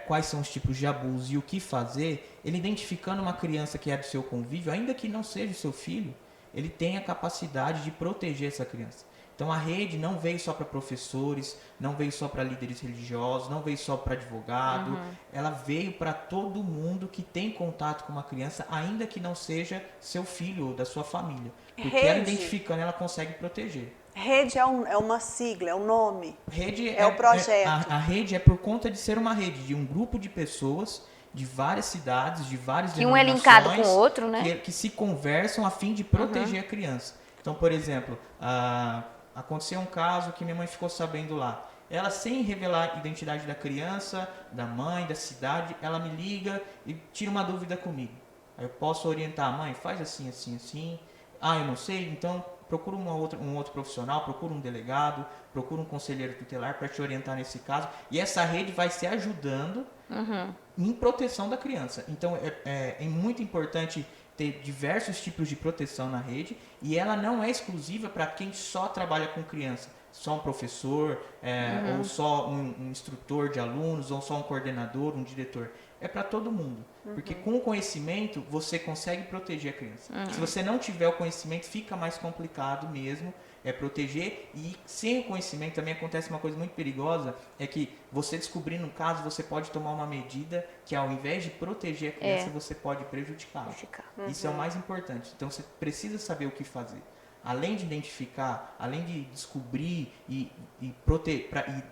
[SPEAKER 9] quais são os tipos de abuso e o que fazer, ele identificando uma criança que é do seu convívio, ainda que não seja o seu filho, ele tem a capacidade de proteger essa criança. Então a rede não veio só para professores, não veio só para líderes religiosos, não veio só para advogado, ela veio para todo mundo que tem contato com uma criança, ainda que não seja seu filho ou da sua família. Porque ela identificando, ela consegue proteger.
[SPEAKER 2] Rede é uma sigla, é um nome.
[SPEAKER 9] Rede
[SPEAKER 2] é o projeto.
[SPEAKER 9] A rede é por conta de ser uma rede, de um grupo de pessoas de várias cidades, de várias
[SPEAKER 3] que um é linkado com o outro, né?
[SPEAKER 9] Que se conversam a fim de proteger a criança. Então, por exemplo, aconteceu um caso que minha mãe ficou sabendo lá. Ela, sem revelar a identidade da criança, da mãe, da cidade, ela me liga e tira uma dúvida comigo. Aí eu posso orientar a mãe, faz assim, assim, assim. eu não sei, então procura um outro profissional, procura um delegado, procura um conselheiro tutelar para te orientar nesse caso. E essa rede vai se ajudando em proteção da criança. Então, é muito importante ter diversos tipos de proteção na rede, e ela não é exclusiva para quem só trabalha com criança. Só um professor, ou só um instrutor de alunos, ou só um coordenador, um diretor. É para todo mundo. Porque com o conhecimento, você consegue proteger a criança. Se você não tiver o conhecimento, fica mais complicado mesmo proteger. E sem o conhecimento também acontece uma coisa muito perigosa, é que você descobrindo um caso, você pode tomar uma medida que ao invés de proteger a criança, você pode prejudicá-la. Isso é o mais importante. Então você precisa saber o que fazer. Além de identificar, além de descobrir e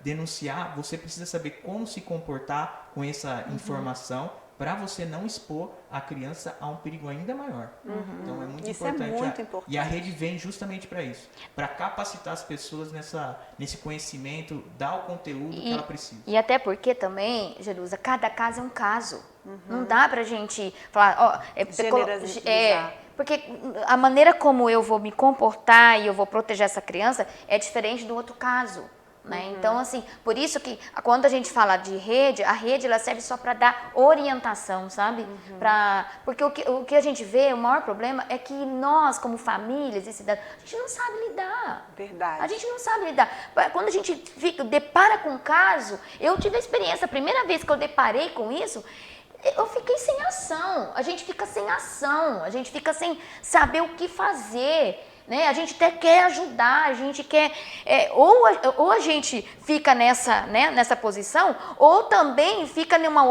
[SPEAKER 9] denunciar, você precisa saber como se comportar com essa informação para você não expor a criança a um perigo ainda maior. Então é muito importante.
[SPEAKER 2] É muito importante.
[SPEAKER 9] E a rede vem justamente para isso, para capacitar as pessoas nesse conhecimento, dar o conteúdo que ela precisa.
[SPEAKER 3] E até porque também, Jerusa, cada caso é um caso. Não dá pra gente falar...
[SPEAKER 2] Generalizar.
[SPEAKER 3] Porque a maneira como eu vou me comportar e eu vou proteger essa criança é diferente do outro caso. Né? Então, assim, por isso que quando a gente fala de rede, a rede ela serve só para dar orientação, sabe? Porque o que a gente vê, o maior problema é que nós, como famílias e cidadãos, a gente não sabe lidar.
[SPEAKER 2] Verdade.
[SPEAKER 3] A gente não sabe lidar. Quando a gente depara com um caso, eu tive a experiência, a primeira vez que eu deparei com isso, eu fiquei sem ação. A gente fica sem ação, a gente fica sem saber o que fazer. Né? A gente até quer ajudar, a gente quer... ou a gente fica nessa posição, ou também fica numa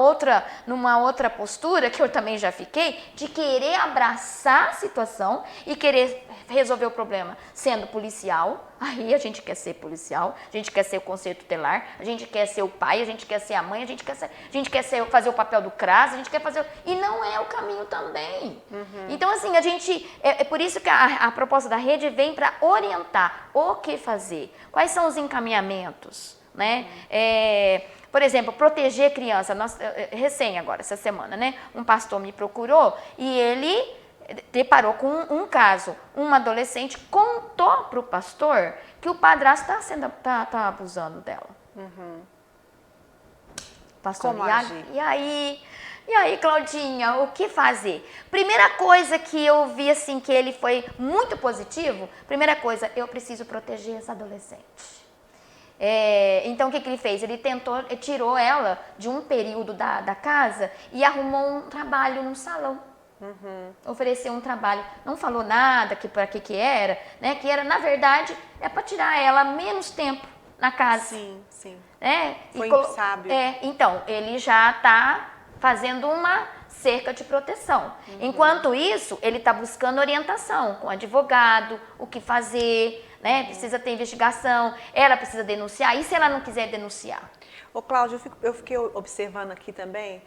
[SPEAKER 3] outra postura, que eu também já fiquei, de querer abraçar a situação e querer resolver o problema sendo policial. Aí a gente quer ser policial, a gente quer ser o conselho tutelar, a gente quer ser o pai, a gente quer ser a mãe, a gente quer fazer o papel do CRAS, a gente quer fazer... E não é o caminho também. Então, assim, a gente... É por isso que a proposta da rede vem para orientar o que fazer. Quais são os encaminhamentos, né? Por exemplo, proteger criança. Recém agora, essa semana, né? Um pastor me procurou e ele... deparou com um caso. Uma adolescente contou para o pastor que o padrasto tá abusando dela. Pastor,
[SPEAKER 2] Como agir?
[SPEAKER 3] E aí, Claudinha, o que fazer? Primeira coisa que eu vi assim que ele foi muito positivo, primeira coisa, eu preciso proteger essa adolescente. Então o que ele fez? Ele tirou ela de um período da casa e arrumou um trabalho num salão. Ofereceu um trabalho, não falou nada para que era, né? Que era, na verdade, para tirar ela menos tempo na casa.
[SPEAKER 2] Sim.
[SPEAKER 3] Foi
[SPEAKER 2] sábio.
[SPEAKER 3] Então, ele já está fazendo uma cerca de proteção. Enquanto isso, ele está buscando orientação com advogado, o que fazer, né? Precisa ter investigação, ela precisa denunciar. E se ela não quiser denunciar?
[SPEAKER 2] Ô, Cláudio, eu fiquei observando aqui também,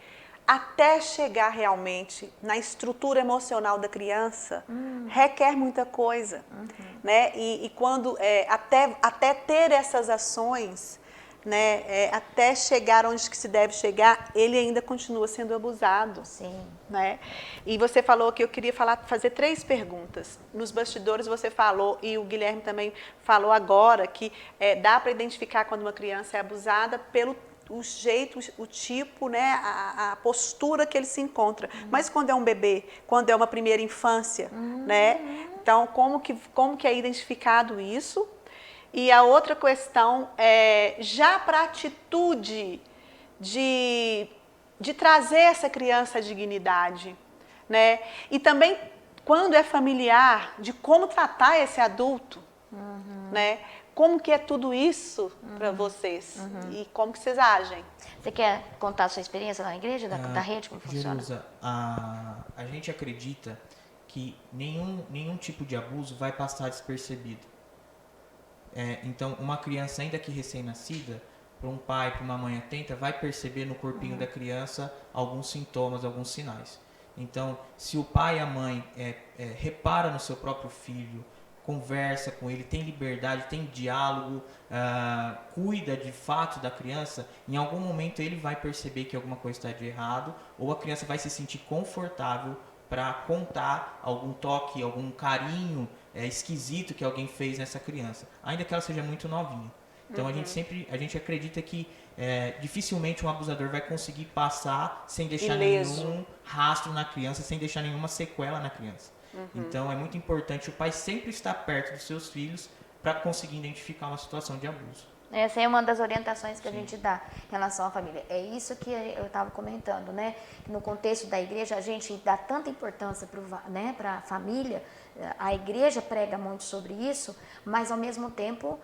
[SPEAKER 2] até chegar realmente na estrutura emocional da criança, requer muita coisa, né? E quando até ter essas ações, né? Até chegar onde que se deve chegar, ele ainda continua sendo abusado.
[SPEAKER 3] Sim.
[SPEAKER 2] Né? E você falou que eu queria fazer 3 perguntas. Nos bastidores você falou, e o Guilherme também falou agora, que dá para identificar quando uma criança é abusada pelo o jeito, o tipo, né, a postura que ele se encontra. Mas quando é um bebê, quando é uma primeira infância, né? Então, como que é identificado isso? E a outra questão é, já para a atitude de trazer essa criança à dignidade, né? E também, quando é familiar, de como tratar esse adulto, né? Como que é tudo isso para vocês? E como que vocês agem?
[SPEAKER 3] Você quer contar a sua experiência na igreja, da rede, como funciona?
[SPEAKER 9] Jerusa, a gente acredita que nenhum tipo de abuso vai passar despercebido. Então, uma criança, ainda que recém-nascida, para um pai, para uma mãe atenta, vai perceber no corpinho da criança alguns sintomas, alguns sinais. Então, se o pai e a mãe repara no seu próprio filho, conversa com ele, tem liberdade, tem diálogo, cuida de fato da criança, em algum momento ele vai perceber que alguma coisa está de errado, ou a criança vai se sentir confortável para contar algum toque, algum carinho esquisito que alguém fez nessa criança, ainda que ela seja muito novinha. Então a gente acredita que dificilmente um abusador vai conseguir passar sem deixar nenhum rastro na criança, sem deixar nenhuma sequela na criança. Então é muito importante o pai sempre estar perto dos seus filhos para conseguir identificar uma situação de abuso. Essa
[SPEAKER 3] é uma das orientações que a gente dá em relação à família. É isso que eu estava comentando, né? No contexto da igreja, a gente dá tanta importância para a família, a igreja prega muito sobre isso, mas ao mesmo tempo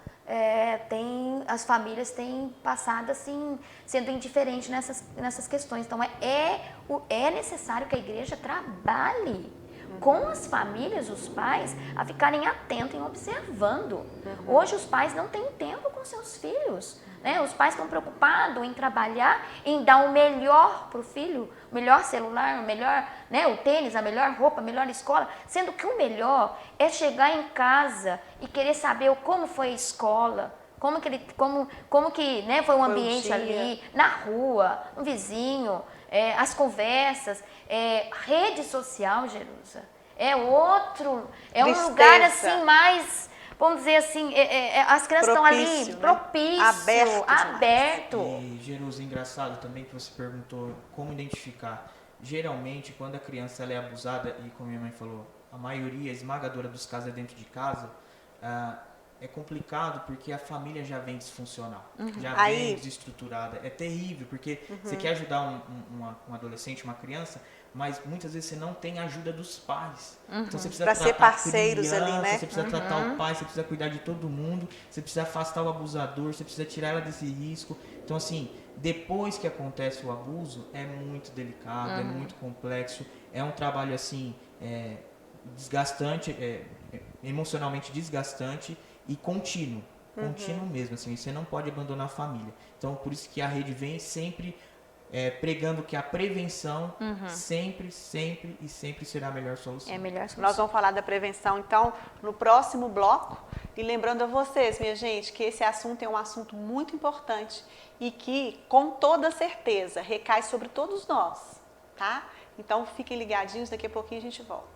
[SPEAKER 3] as famílias têm passado assim, sendo indiferentes nessas questões. Então é necessário que a igreja trabalhe com as famílias, os pais, a ficarem atentos e observando. Hoje os pais não têm tempo com seus filhos, né? Os pais estão preocupados em trabalhar, em dar o melhor para o filho, o melhor celular, o melhor, né, o tênis, a melhor roupa, a melhor escola, sendo que o melhor é chegar em casa e querer saber como foi a escola, como que né, foi o ambiente ali, na rua, no vizinho, as conversas, rede social, Jerusa, um lugar assim mais, vamos dizer assim, as crianças estão ali, propício, aberto.
[SPEAKER 9] E, Jerusa, engraçado também que você perguntou como identificar. Geralmente, quando a criança ela é abusada, e como minha mãe falou, a maioria esmagadora dos casos é dentro de casa, é complicado porque a família já vem disfuncional, já vem desestruturada. É terrível, porque você quer ajudar um adolescente, uma criança, mas muitas vezes você não tem a ajuda dos pais. Então você precisa tratar
[SPEAKER 2] ser parceiros
[SPEAKER 9] criança,
[SPEAKER 2] ali, né?
[SPEAKER 9] Você precisa tratar o pai, você precisa cuidar de todo mundo, você precisa afastar o abusador, você precisa tirar ela desse risco. Então assim, depois que acontece o abuso, é muito delicado, é muito complexo, é um trabalho assim, desgastante, emocionalmente desgastante, e contínuo mesmo, assim, você não pode abandonar a família. Então, por isso que a rede vem sempre pregando que a prevenção sempre será a melhor solução.
[SPEAKER 2] Nós vamos falar da prevenção, então, no próximo bloco. E lembrando a vocês, minha gente, que esse assunto é um assunto muito importante e que, com toda certeza, recai sobre todos nós, tá? Então, fiquem ligadinhos, daqui a pouquinho a gente volta.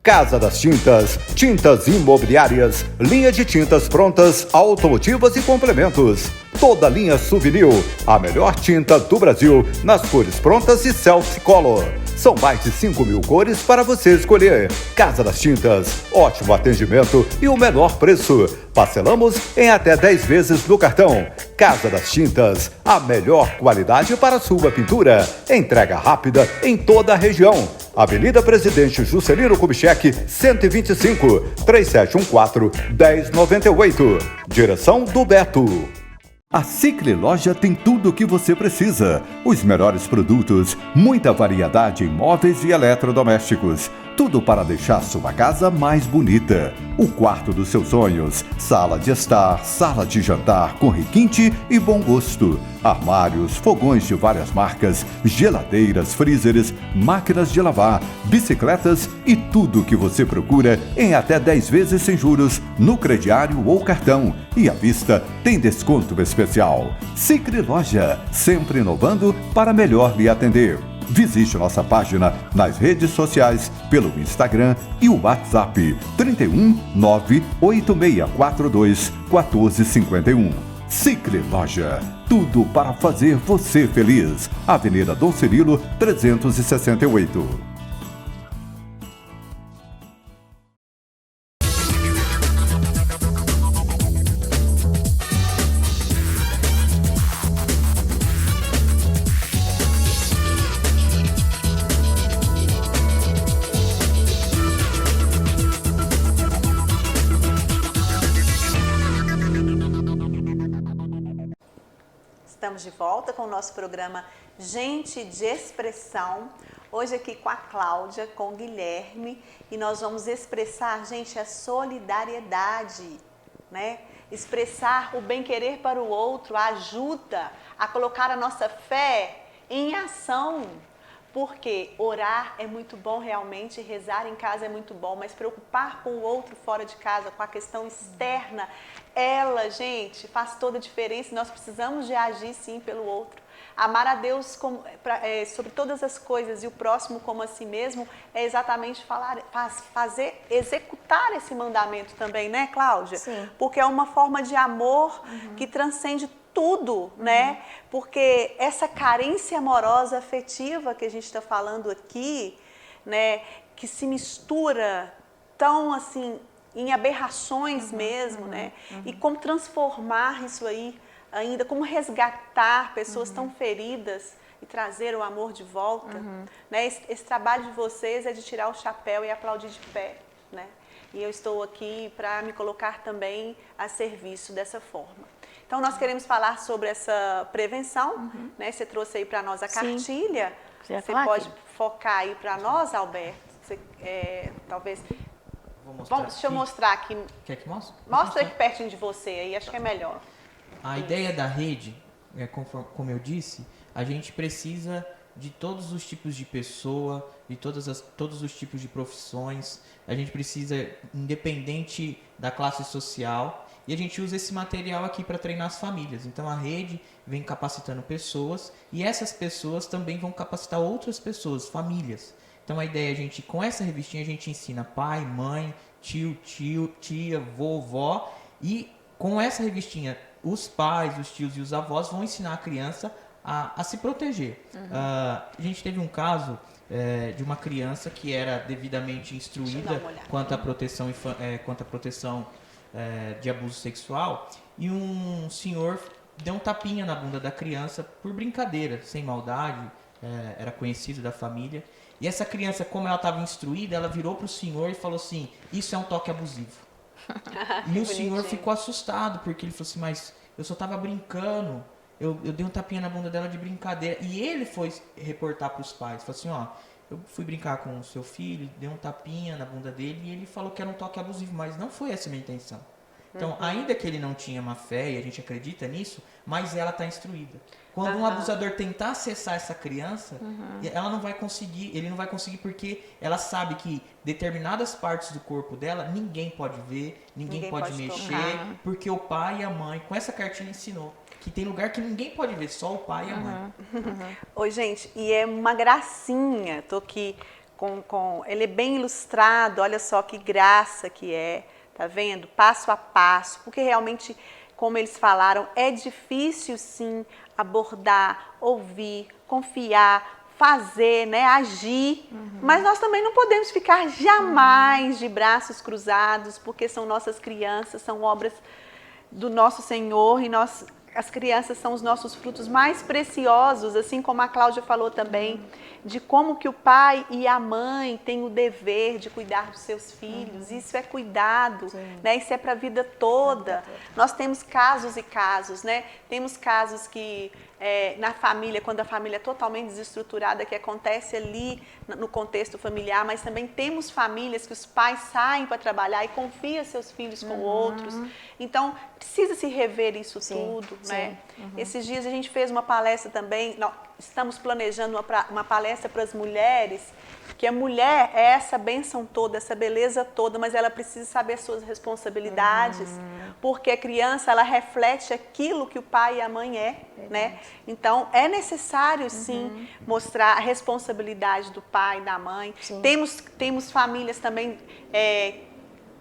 [SPEAKER 10] Casa das Tintas, tintas imobiliárias, linha de tintas prontas, automotivas e complementos. Toda linha Suvinil, a melhor tinta do Brasil, nas cores prontas e self-color. São mais de 5.000 cores para você escolher. Casa das Tintas, ótimo atendimento e o menor preço. Parcelamos em até 10 vezes no cartão. Casa das Tintas, a melhor qualidade para sua pintura. Entrega rápida em toda a região. Avenida Presidente Juscelino Kubitschek, 125, 3714-1098. Direção do Beto. A Cicre Loja tem tudo o que você precisa. Os melhores produtos, muita variedade em móveis e eletrodomésticos. Tudo para deixar sua casa mais bonita. O quarto dos seus sonhos, sala de estar, sala de jantar com requinte e bom gosto. Armários, fogões de várias marcas, geladeiras, freezers, máquinas de lavar, bicicletas e tudo o que você procura em até 10 vezes sem juros no crediário ou cartão. E à vista tem desconto especial. Cicre Loja, sempre inovando para melhor lhe atender. Visite nossa página nas redes sociais pelo Instagram e o WhatsApp 31 98642 1451. Cicre Loja, tudo para fazer você feliz. Avenida Dom Cirilo 368.
[SPEAKER 2] estamos de volta com o nosso programa Gente de Expressão. Hoje aqui com a Cláudia, com o Guilherme, e nós vamos expressar, gente, a solidariedade, né? Expressar o bem-querer para o outro, a ajuda a colocar a nossa fé em ação. Porque orar é muito bom realmente, rezar em casa é muito bom, mas preocupar com o outro fora de casa, com a questão externa, ela, gente, faz toda a diferença e nós precisamos de agir sim pelo outro. Amar a Deus sobre todas as coisas e o próximo como a si mesmo é exatamente executar esse mandamento também, né, Cláudia?
[SPEAKER 3] Sim.
[SPEAKER 2] Porque é uma forma de amor que transcende tudo, né? Porque essa carência amorosa, afetiva que a gente está falando aqui, né? Que se mistura tão assim em aberrações mesmo, né? E como transformar isso aí ainda, como resgatar pessoas tão feridas e trazer o amor de volta, né? Esse trabalho de vocês é de tirar o chapéu e aplaudir de pé, né? E eu estou aqui para me colocar também a serviço dessa forma. Então, nós queremos falar sobre essa prevenção, né? Você trouxe aí para nós a cartilha. Você pode focar aí para nós, Alberto? Você, talvez...
[SPEAKER 9] Vou mostrar.
[SPEAKER 2] Deixa eu mostrar aqui.
[SPEAKER 9] Quer que mostre?
[SPEAKER 2] Mostra aqui pertinho de você aí, acho que é melhor.
[SPEAKER 9] A ideia da rede, como eu disse, a gente precisa de todos os tipos de pessoa, de todos os tipos de profissões. A gente precisa, independente da classe social, e a gente usa esse material aqui para treinar as famílias. Então a rede vem capacitando pessoas e essas pessoas também vão capacitar outras pessoas, famílias. Então a ideia é a gente, com essa revistinha, a gente ensina pai, mãe, tio, tia, vovó, e com essa revistinha os pais, os tios e os avós vão ensinar a criança a se proteger. A gente teve um caso de uma criança que era devidamente instruída quanto à proteção, de abuso sexual, e um senhor deu um tapinha na bunda da criança por brincadeira, sem maldade, era conhecido da família. E essa criança, como ela estava instruída, ela virou para o senhor e falou assim: isso é um toque abusivo. E o senhor ficou assustado, porque ele falou assim: mas eu só estava brincando, eu dei um tapinha na bunda dela de brincadeira. E ele foi reportar para os pais, falou assim: ó, eu fui brincar com o seu filho, dei um tapinha na bunda dele e ele falou que era um toque abusivo, mas não foi essa a minha intenção. Então, ainda que ele não tinha má fé, e a gente acredita nisso, mas ela está instruída. Quando um abusador tentar acessar essa criança, ela não vai conseguir, ele não vai conseguir, porque ela sabe que determinadas partes do corpo dela ninguém pode ver, ninguém pode mexer, porque o pai e a mãe, com essa cartilha, ensinou que tem lugar que ninguém pode ver, só o pai e a mãe.
[SPEAKER 2] Oi, gente, e é uma gracinha, tô aqui ele é bem ilustrado, olha só que graça que é, tá vendo? Passo a passo, porque realmente, como eles falaram, é difícil sim abordar, ouvir, confiar, fazer, né, agir, mas nós também não podemos ficar jamais de braços cruzados, porque são nossas crianças, são obras do nosso Senhor e as crianças são os nossos frutos mais preciosos, assim como a Cláudia falou também, de como que o pai e a mãe têm o dever de cuidar dos seus filhos. Isso é cuidado, né? Isso é para a vida toda. Nós temos casos e casos, né? Temos casos que na família, quando a família é totalmente desestruturada, que acontece ali no contexto familiar, mas também temos famílias que os pais saem para trabalhar e confiam seus filhos com outros. Então, precisa se rever isso tudo, né? Esses dias a gente fez uma palestra também, estamos planejando uma palestra para as mulheres, que a mulher é essa bênção toda, essa beleza toda, mas ela precisa saber suas responsabilidades, porque a criança, ela reflete aquilo que o pai e a mãe né? Então, é necessário, sim, mostrar a responsabilidade do pai e da mãe. Temos famílias também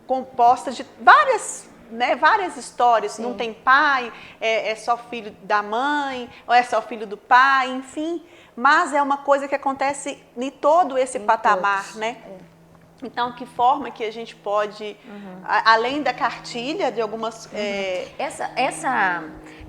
[SPEAKER 2] compostas de várias histórias. Não tem pai, é só filho da mãe, ou é só filho do pai, enfim. Mas é uma coisa que acontece em todo esse patamar, né? Então, que forma que a gente pode, além da cartilha, de algumas...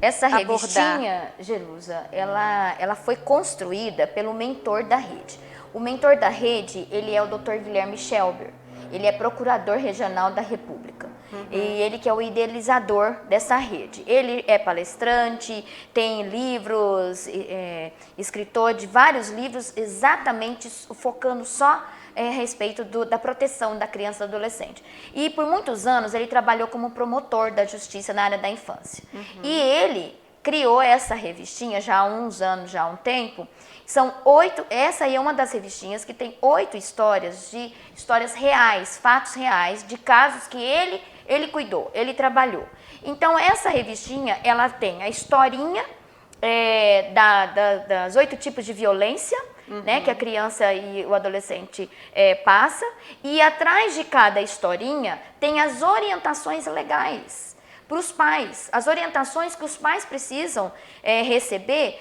[SPEAKER 3] Essa revistinha, Jerusa, ela foi construída pelo mentor da rede. O mentor da rede, ele é o Dr. Guilherme Schelber. Ele é procurador regional da República. E ele que é o idealizador dessa rede. Ele é palestrante, tem livros, escritor de vários livros, exatamente focando só a respeito da proteção da criança e do adolescente. E por muitos anos ele trabalhou como promotor da justiça na área da infância. E ele criou essa revistinha já há uns anos, já há um tempo. São 8, essa aí é uma das revistinhas que tem 8 histórias reais, fatos reais, de casos que ele cuidou, ele trabalhou. Então essa revistinha, ela tem a historinha das 8 tipos de violência, né, que a criança e o adolescente passa, e atrás de cada historinha tem as orientações legais para os pais, as orientações que os pais precisam receber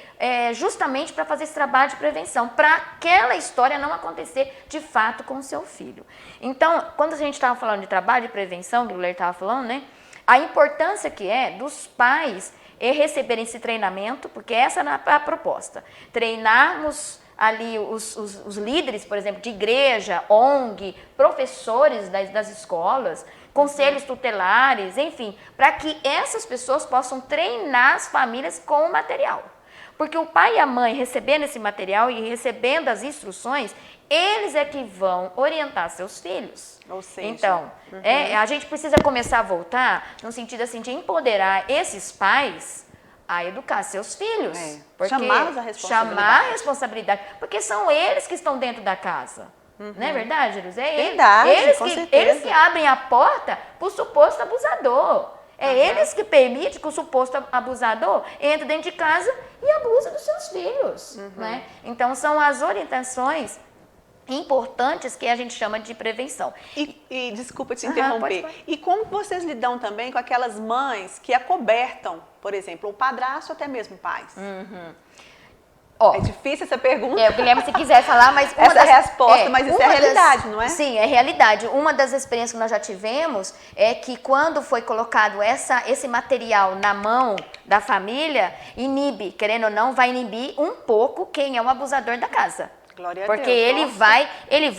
[SPEAKER 3] justamente para fazer esse trabalho de prevenção, para aquela história não acontecer de fato com o seu filho. Então, quando a gente estava falando de trabalho de prevenção, que o Guilherme estava falando, né, a importância que é dos pais receberem esse treinamento, porque essa é a proposta, treinarmos ali os líderes, por exemplo, de igreja, ONG, professores das escolas, conselhos tutelares, enfim, para que essas pessoas possam treinar as famílias com o material. Porque o pai e a mãe recebendo esse material e recebendo as instruções, eles é que vão orientar seus filhos.
[SPEAKER 2] Ou seja,
[SPEAKER 3] então, a gente precisa começar a voltar no sentido assim de empoderar esses pais a educar seus filhos.
[SPEAKER 2] Chamá-los à responsabilidade.
[SPEAKER 3] Chamar a responsabilidade. Porque são eles que estão dentro da casa. Não é verdade, Jerusalém?
[SPEAKER 2] Verdade,
[SPEAKER 3] Eles que abrem a porta para o suposto abusador. Eles que permitem que o suposto abusador entre dentro de casa e abuse dos seus filhos. Né? Então, são as orientações importantes que a gente chama de prevenção.
[SPEAKER 2] E desculpa te interromper. E como vocês lidam também com aquelas mães que acobertam, por exemplo, o padrasto ou até mesmo pais? É difícil essa pergunta.
[SPEAKER 3] O Guilherme, se quiser falar, mas
[SPEAKER 2] essa é a resposta, mas isso é a realidade, não é?
[SPEAKER 3] Sim, é realidade. Uma das experiências que nós já tivemos é que quando foi colocado esse material na mão da família, inibe, querendo ou não, vai inibir um pouco quem é o abusador da casa.
[SPEAKER 2] Glória a
[SPEAKER 3] Deus. Porque ele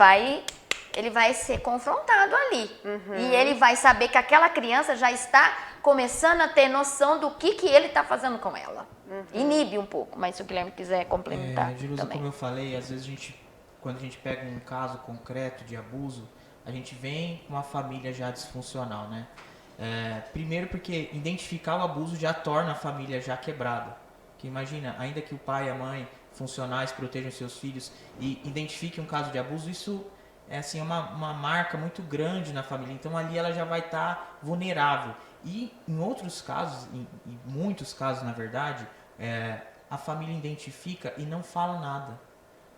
[SPEAKER 3] vai ser confrontado ali. E ele vai saber que aquela criança já está começando a ter noção do que ele está fazendo com ela. Inibe um pouco, mas se o Guilherme quiser complementar também.
[SPEAKER 9] Como eu falei, às vezes quando a gente pega um caso concreto de abuso, a gente vem com uma família já disfuncional, né? Primeiro porque identificar o abuso já torna a família já quebrada. Porque imagina, ainda que o pai e a mãe funcionais protejam seus filhos e identifiquem um caso de abuso, isso é assim, uma marca muito grande na família. Então ali ela já vai estar vulnerável. E em outros casos, em muitos casos na verdade, a família identifica e não fala nada.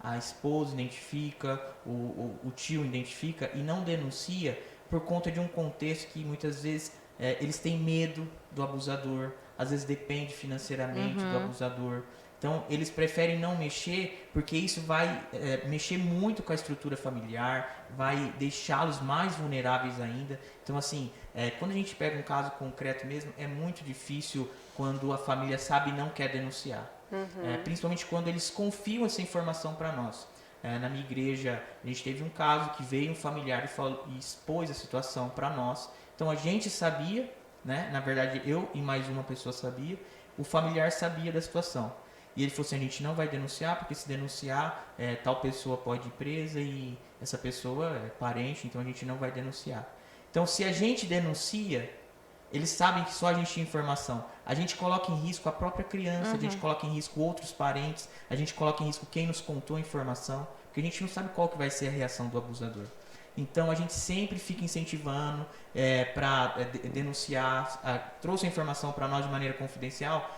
[SPEAKER 9] A esposa identifica, o tio identifica e não denuncia por conta de um contexto que muitas vezes eles têm medo do abusador, às vezes depende financeiramente do abusador. Então, eles preferem não mexer porque isso vai mexer muito com a estrutura familiar, vai deixá-los mais vulneráveis ainda. Então, assim, quando a gente pega um caso concreto mesmo, é muito difícil quando a família sabe e não quer denunciar. Principalmente quando eles confiam essa informação para nós. Na minha igreja, a gente teve um caso que veio um familiar e expôs a situação para nós. Então, a gente sabia, né? Na verdade, eu e mais uma pessoa sabia, o familiar sabia da situação. E ele falou assim, a gente não vai denunciar, porque se denunciar, tal pessoa pode ir presa e essa pessoa é parente, então a gente não vai denunciar. Então, se a gente denuncia, eles sabem que só a gente tinha informação. A gente coloca em risco a própria criança, a gente coloca em risco outros parentes, a gente coloca em risco quem nos contou a informação, porque a gente não sabe qual que vai ser a reação do abusador. Então, a gente sempre fica incentivando para denunciar. Trouxe a informação para nós de maneira confidencial.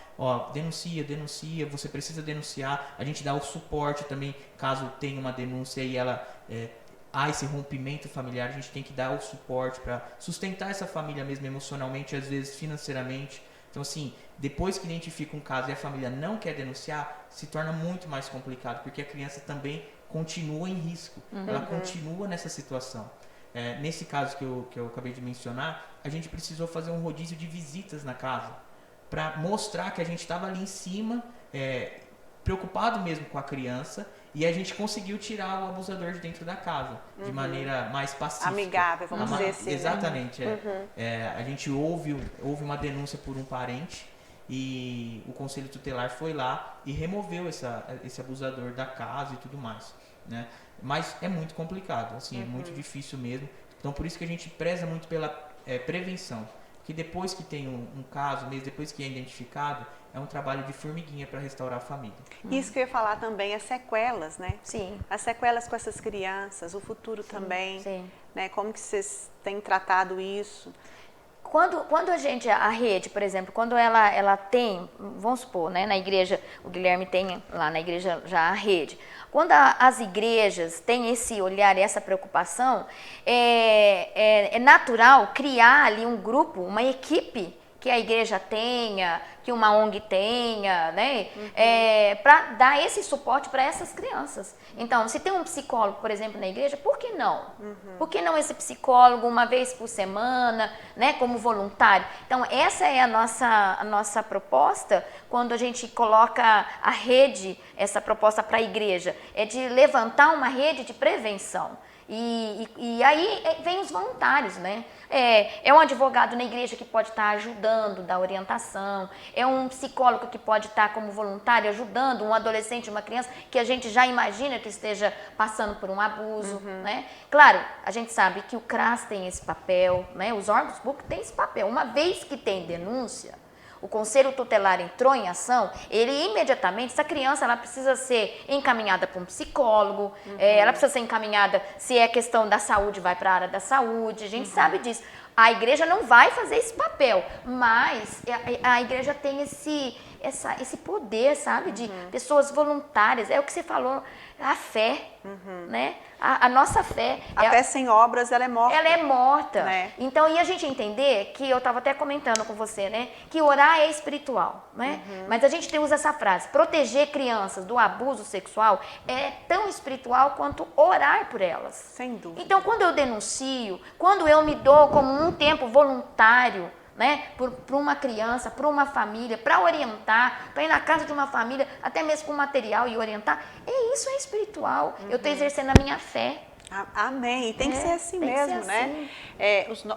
[SPEAKER 9] Denuncia, você precisa denunciar. A gente dá o suporte também, caso tenha uma denúncia e há esse rompimento familiar, a gente tem que dar o suporte para sustentar essa família mesmo emocionalmente, às vezes financeiramente. Então, assim, depois que identifica um caso e a família não quer denunciar, se torna muito mais complicado, porque a criança também continua em risco, ela continua nessa situação. Nesse caso que eu acabei de mencionar, a gente precisou fazer um rodízio de visitas na casa, para mostrar que a gente estava ali em cima, preocupado mesmo com a criança E a gente conseguiu tirar o abusador de dentro da casa, de maneira mais pacífica.
[SPEAKER 2] Amigável, vamos dizer assim.
[SPEAKER 9] Exatamente. A gente houve uma denúncia por um parente e o Conselho Tutelar foi lá e removeu esse abusador da casa e tudo mais, né? Mas é muito complicado, assim, é muito difícil mesmo. Então, por isso que a gente preza muito pela prevenção. Que depois que tem um caso, mesmo depois que é identificado, é um trabalho de formiguinha para restaurar a família.
[SPEAKER 2] Isso que eu ia falar também, as sequelas, né?
[SPEAKER 3] Sim.
[SPEAKER 2] As sequelas com essas crianças, o futuro também,
[SPEAKER 3] sim.
[SPEAKER 2] né? Como que vocês têm tratado isso?
[SPEAKER 3] Quando a rede, por exemplo, quando ela tem, vamos supor, né, na igreja, o Guilherme tem lá na igreja já a rede. Quando as igrejas têm esse olhar e essa preocupação, é natural criar ali um grupo, uma equipe que a igreja tenha, que uma ONG tenha, né? Para dar esse suporte para essas crianças. Então, se tem um psicólogo, por exemplo, na igreja, por que não? Por que não esse psicólogo uma vez por semana, né, como voluntário? Então, essa é a nossa proposta quando a gente coloca a rede, essa proposta para a igreja, é de levantar uma rede de prevenção. E aí vem os voluntários, né? É um advogado na igreja que pode estar ajudando, dar orientação, é um psicólogo que pode estar como voluntário ajudando um adolescente, uma criança que a gente já imagina que esteja passando por um abuso, né? Claro, a gente sabe que o CRAS tem esse papel, né? Os órgãos públicos têm esse papel. Uma vez que tem denúncia, o Conselho Tutelar entrou em ação, ele imediatamente, essa criança ela precisa ser encaminhada para um psicólogo, ela precisa ser encaminhada, se é questão da saúde, vai para a área da saúde, a gente sabe disso. A igreja não vai fazer esse papel, mas a igreja tem esse poder, sabe, de pessoas voluntárias, é o que você falou, a fé, né? A nossa fé.
[SPEAKER 2] A fé sem obras, ela é morta.
[SPEAKER 3] Ela é morta.
[SPEAKER 2] Né?
[SPEAKER 3] Então, e a gente entender que, eu estava até comentando com você, né? Que orar é espiritual, né? Mas a gente usa essa frase, proteger crianças do abuso sexual é tão espiritual quanto orar por elas.
[SPEAKER 2] Sem dúvida.
[SPEAKER 3] Então, quando eu denuncio, quando eu me dou como um tempo voluntário, né, para uma criança, para uma família, para orientar, para ir na casa de uma família, até mesmo com material e orientar, isso é espiritual. Eu estou exercendo a minha fé.
[SPEAKER 2] Amém. E tem que ser assim mesmo, né?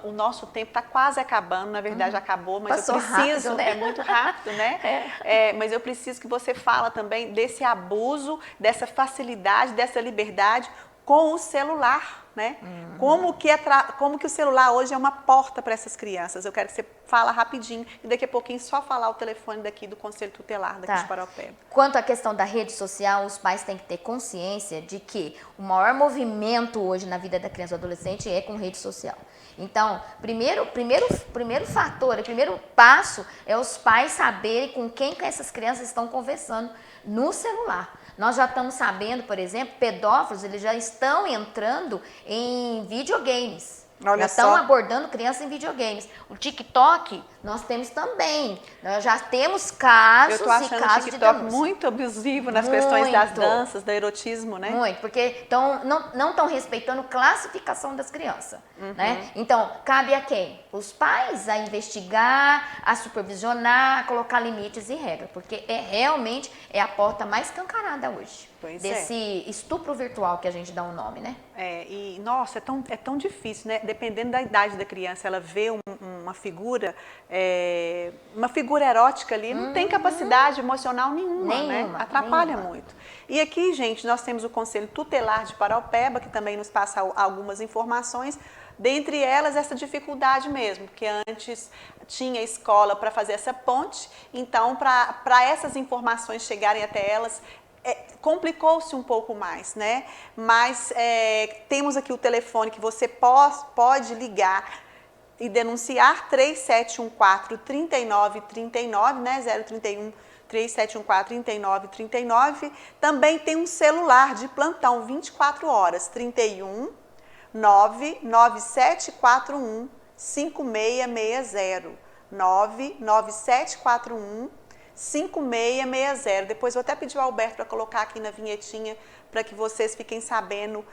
[SPEAKER 2] O nosso tempo está quase acabando, na verdade acabou, mas
[SPEAKER 3] passou
[SPEAKER 2] eu preciso,
[SPEAKER 3] rápido, né?
[SPEAKER 2] é muito rápido, né? Mas eu preciso que você fala também desse abuso, dessa facilidade, dessa liberdade com o celular, né? Como que o celular hoje é uma porta para essas crianças. Eu quero que você fala rapidinho e daqui a pouquinho só falar o telefone daqui do Conselho Tutelar daqui de Paraupeba.
[SPEAKER 3] Quanto à questão da rede social, os pais têm que ter consciência de que o maior movimento hoje na vida da criança e do adolescente é com rede social. Então, primeiro fator, o primeiro passo é os pais saberem com quem que essas crianças estão conversando no celular. Nós já estamos sabendo, por exemplo, pedófilos, eles já estão entrando em videogames. Já estão abordando crianças em videogames. O TikTok, nós temos também. Nós já temos casos e casos de denúncia. Eu estou achando o TikTok
[SPEAKER 2] muito abusivo nas questões das danças, do erotismo, né?
[SPEAKER 3] Muito, porque não estão respeitando classificação das crianças, né? Então, cabe a quem? Os pais a investigar, a supervisionar, a colocar limites e regras, porque realmente é a porta mais escancarada hoje. Desse estupro virtual que a gente dá um nome, né?
[SPEAKER 2] Nossa, é tão difícil, né? Dependendo da idade da criança, ela vê uma figura erótica ali, não tem capacidade emocional nenhuma, né? Atrapalha muito. E aqui, gente, nós temos o Conselho Tutelar de Paraupeba, que também nos passa algumas informações, dentre elas essa dificuldade mesmo, porque antes tinha escola para fazer essa ponte, então para essas informações chegarem até elas, complicou-se um pouco mais, né? Mas temos aqui o telefone que você pode ligar e denunciar, 3714-3939, né? 031 3714-3939. Também tem um celular de plantão 24 horas, 31 99741 5660. 99741 5660. Depois vou até pedir ao Alberto para colocar aqui na vinhetinha para que vocês fiquem sabendo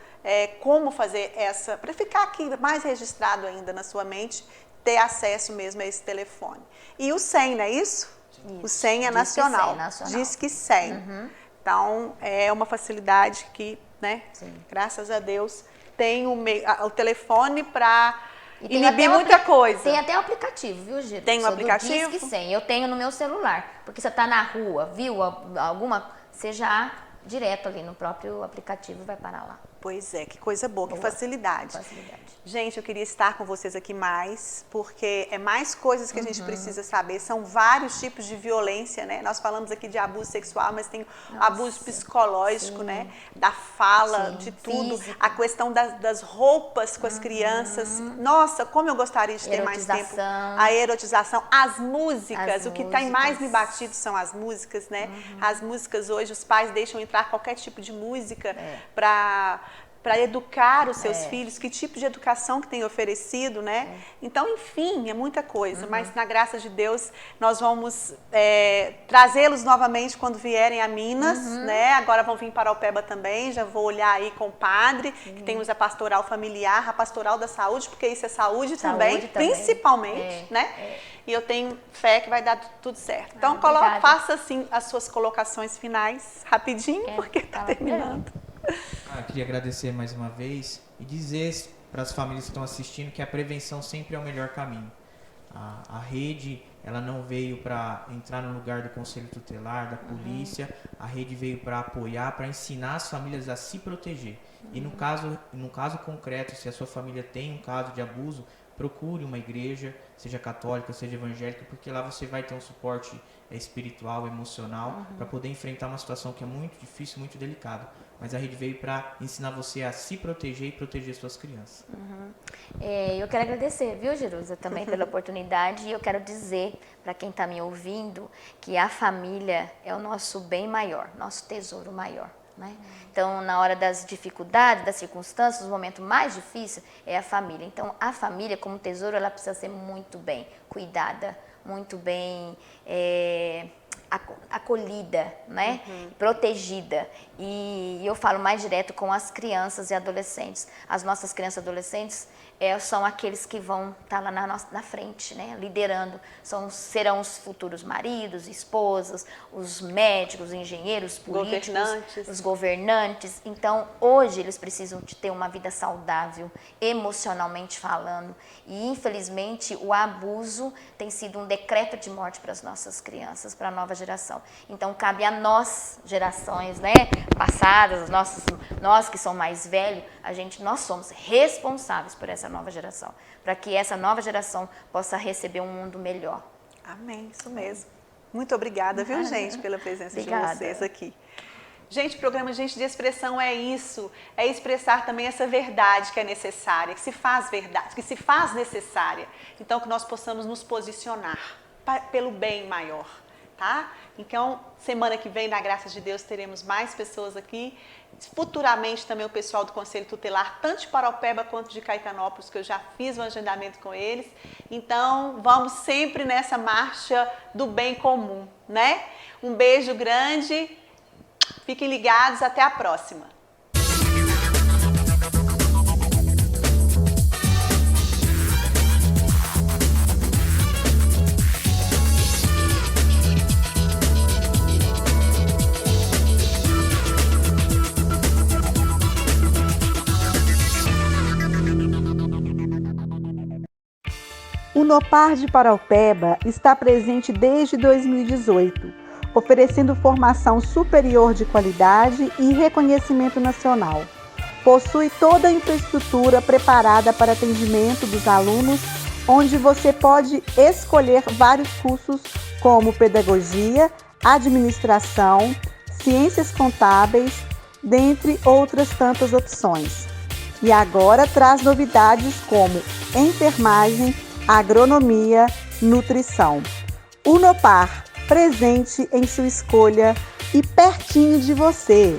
[SPEAKER 2] como fazer para ficar aqui mais registrado ainda na sua mente, ter acesso mesmo a esse telefone. E o 100, não é isso? O 100 é nacional.
[SPEAKER 3] Nacional.
[SPEAKER 2] Diz que 100. Então, é uma facilidade que, né, graças a Deus, tem o telefone para inibir muita coisa.
[SPEAKER 3] Tem até o aplicativo, viu, Giro?
[SPEAKER 2] Tem um aplicativo?
[SPEAKER 3] Disque 100. Eu tenho no meu celular, porque você tá na rua, viu alguma, você já direto ali no próprio aplicativo vai parar lá.
[SPEAKER 2] Pois é, que coisa boa, que facilidade. Gente, eu queria estar com vocês aqui mais, porque é mais coisas que a gente precisa saber. São vários tipos de violência, né? Nós falamos aqui de abuso sexual, mas tem abuso psicológico, né? Da fala, de tudo. Físico. A questão das roupas com as crianças. Nossa, como eu gostaria de ter mais tempo. A erotização, as músicas. O que tem mais me batido são as músicas, né? As músicas hoje, os pais deixam entrar qualquer tipo de música para educar os seus filhos, que tipo de educação que tem oferecido, né? Então, enfim, é muita coisa, mas na graça de Deus nós vamos trazê-los novamente quando vierem a Minas, né? Agora vão vir para Paraupeba também, já vou olhar aí com o padre, que temos a pastoral familiar, a pastoral da saúde, porque isso é saúde também, principalmente, né? E eu tenho fé que vai dar tudo certo. Então, faça assim as suas colocações finais, rapidinho, porque está terminando.
[SPEAKER 9] Eu queria agradecer mais uma vez e dizer para as famílias que estão assistindo que a prevenção sempre é o melhor caminho. A rede, ela não veio para entrar no lugar do conselho tutelar, da polícia, a rede veio para apoiar, para ensinar as famílias a se proteger. E no caso concreto, se a sua família tem um caso de abuso, procure uma igreja, seja católica, seja evangélica, porque lá você vai ter um suporte espiritual, emocional, para poder enfrentar uma situação que é muito difícil, muito delicada. Mas a rede veio para ensinar você a se proteger e proteger suas crianças.
[SPEAKER 3] Eu quero agradecer, viu, Jerusa, também pela oportunidade. E eu quero dizer para quem está me ouvindo que a família é o nosso bem maior, nosso tesouro maior. Né? Então, na hora das dificuldades, das circunstâncias, o momento mais difícil é a família. Então, a família, como tesouro, ela precisa ser muito bem cuidada, muito bem acolhida, né? Protegida. E eu falo mais direto com as crianças e adolescentes. As nossas crianças e adolescentes são aqueles que vão estar lá na frente, né? Liderando. Serão os futuros maridos, esposas, os médicos, os engenheiros, políticos, os governantes. Então, hoje eles precisam de ter uma vida saudável, emocionalmente falando. E, infelizmente, o abuso tem sido um decreto de morte para as nossas crianças, para a nova geração. Então, cabe a nós, gerações, né, passadas, nós que somos mais velhos, nós somos responsáveis por essa nova geração, para que essa nova geração possa receber um mundo melhor.
[SPEAKER 2] Amém, isso mesmo. Muito obrigada, viu, gente, pela presença de vocês aqui. Gente, o programa Gente de Expressão é isso, é expressar também essa verdade que é necessária, que se faz verdade, que se faz necessária. Então, que nós possamos nos posicionar pelo bem maior, tá? Então, semana que vem, na graça de Deus, teremos mais pessoas aqui. Futuramente também o pessoal do Conselho Tutelar, tanto de Paraupeba quanto de Caetanópolis, que eu já fiz um agendamento com eles. Então, vamos sempre nessa marcha do bem comum, né? Um beijo grande. Fiquem ligados, até a próxima.
[SPEAKER 1] O Nopar de Paraupeba está presente desde 2018, oferecendo formação superior de qualidade e reconhecimento nacional. Possui toda a infraestrutura preparada para atendimento dos alunos, onde você pode escolher vários cursos como pedagogia, administração, ciências contábeis, dentre outras tantas opções. E agora traz novidades como enfermagem, agronomia, nutrição. O Nopar, presente em sua escolha e pertinho de você.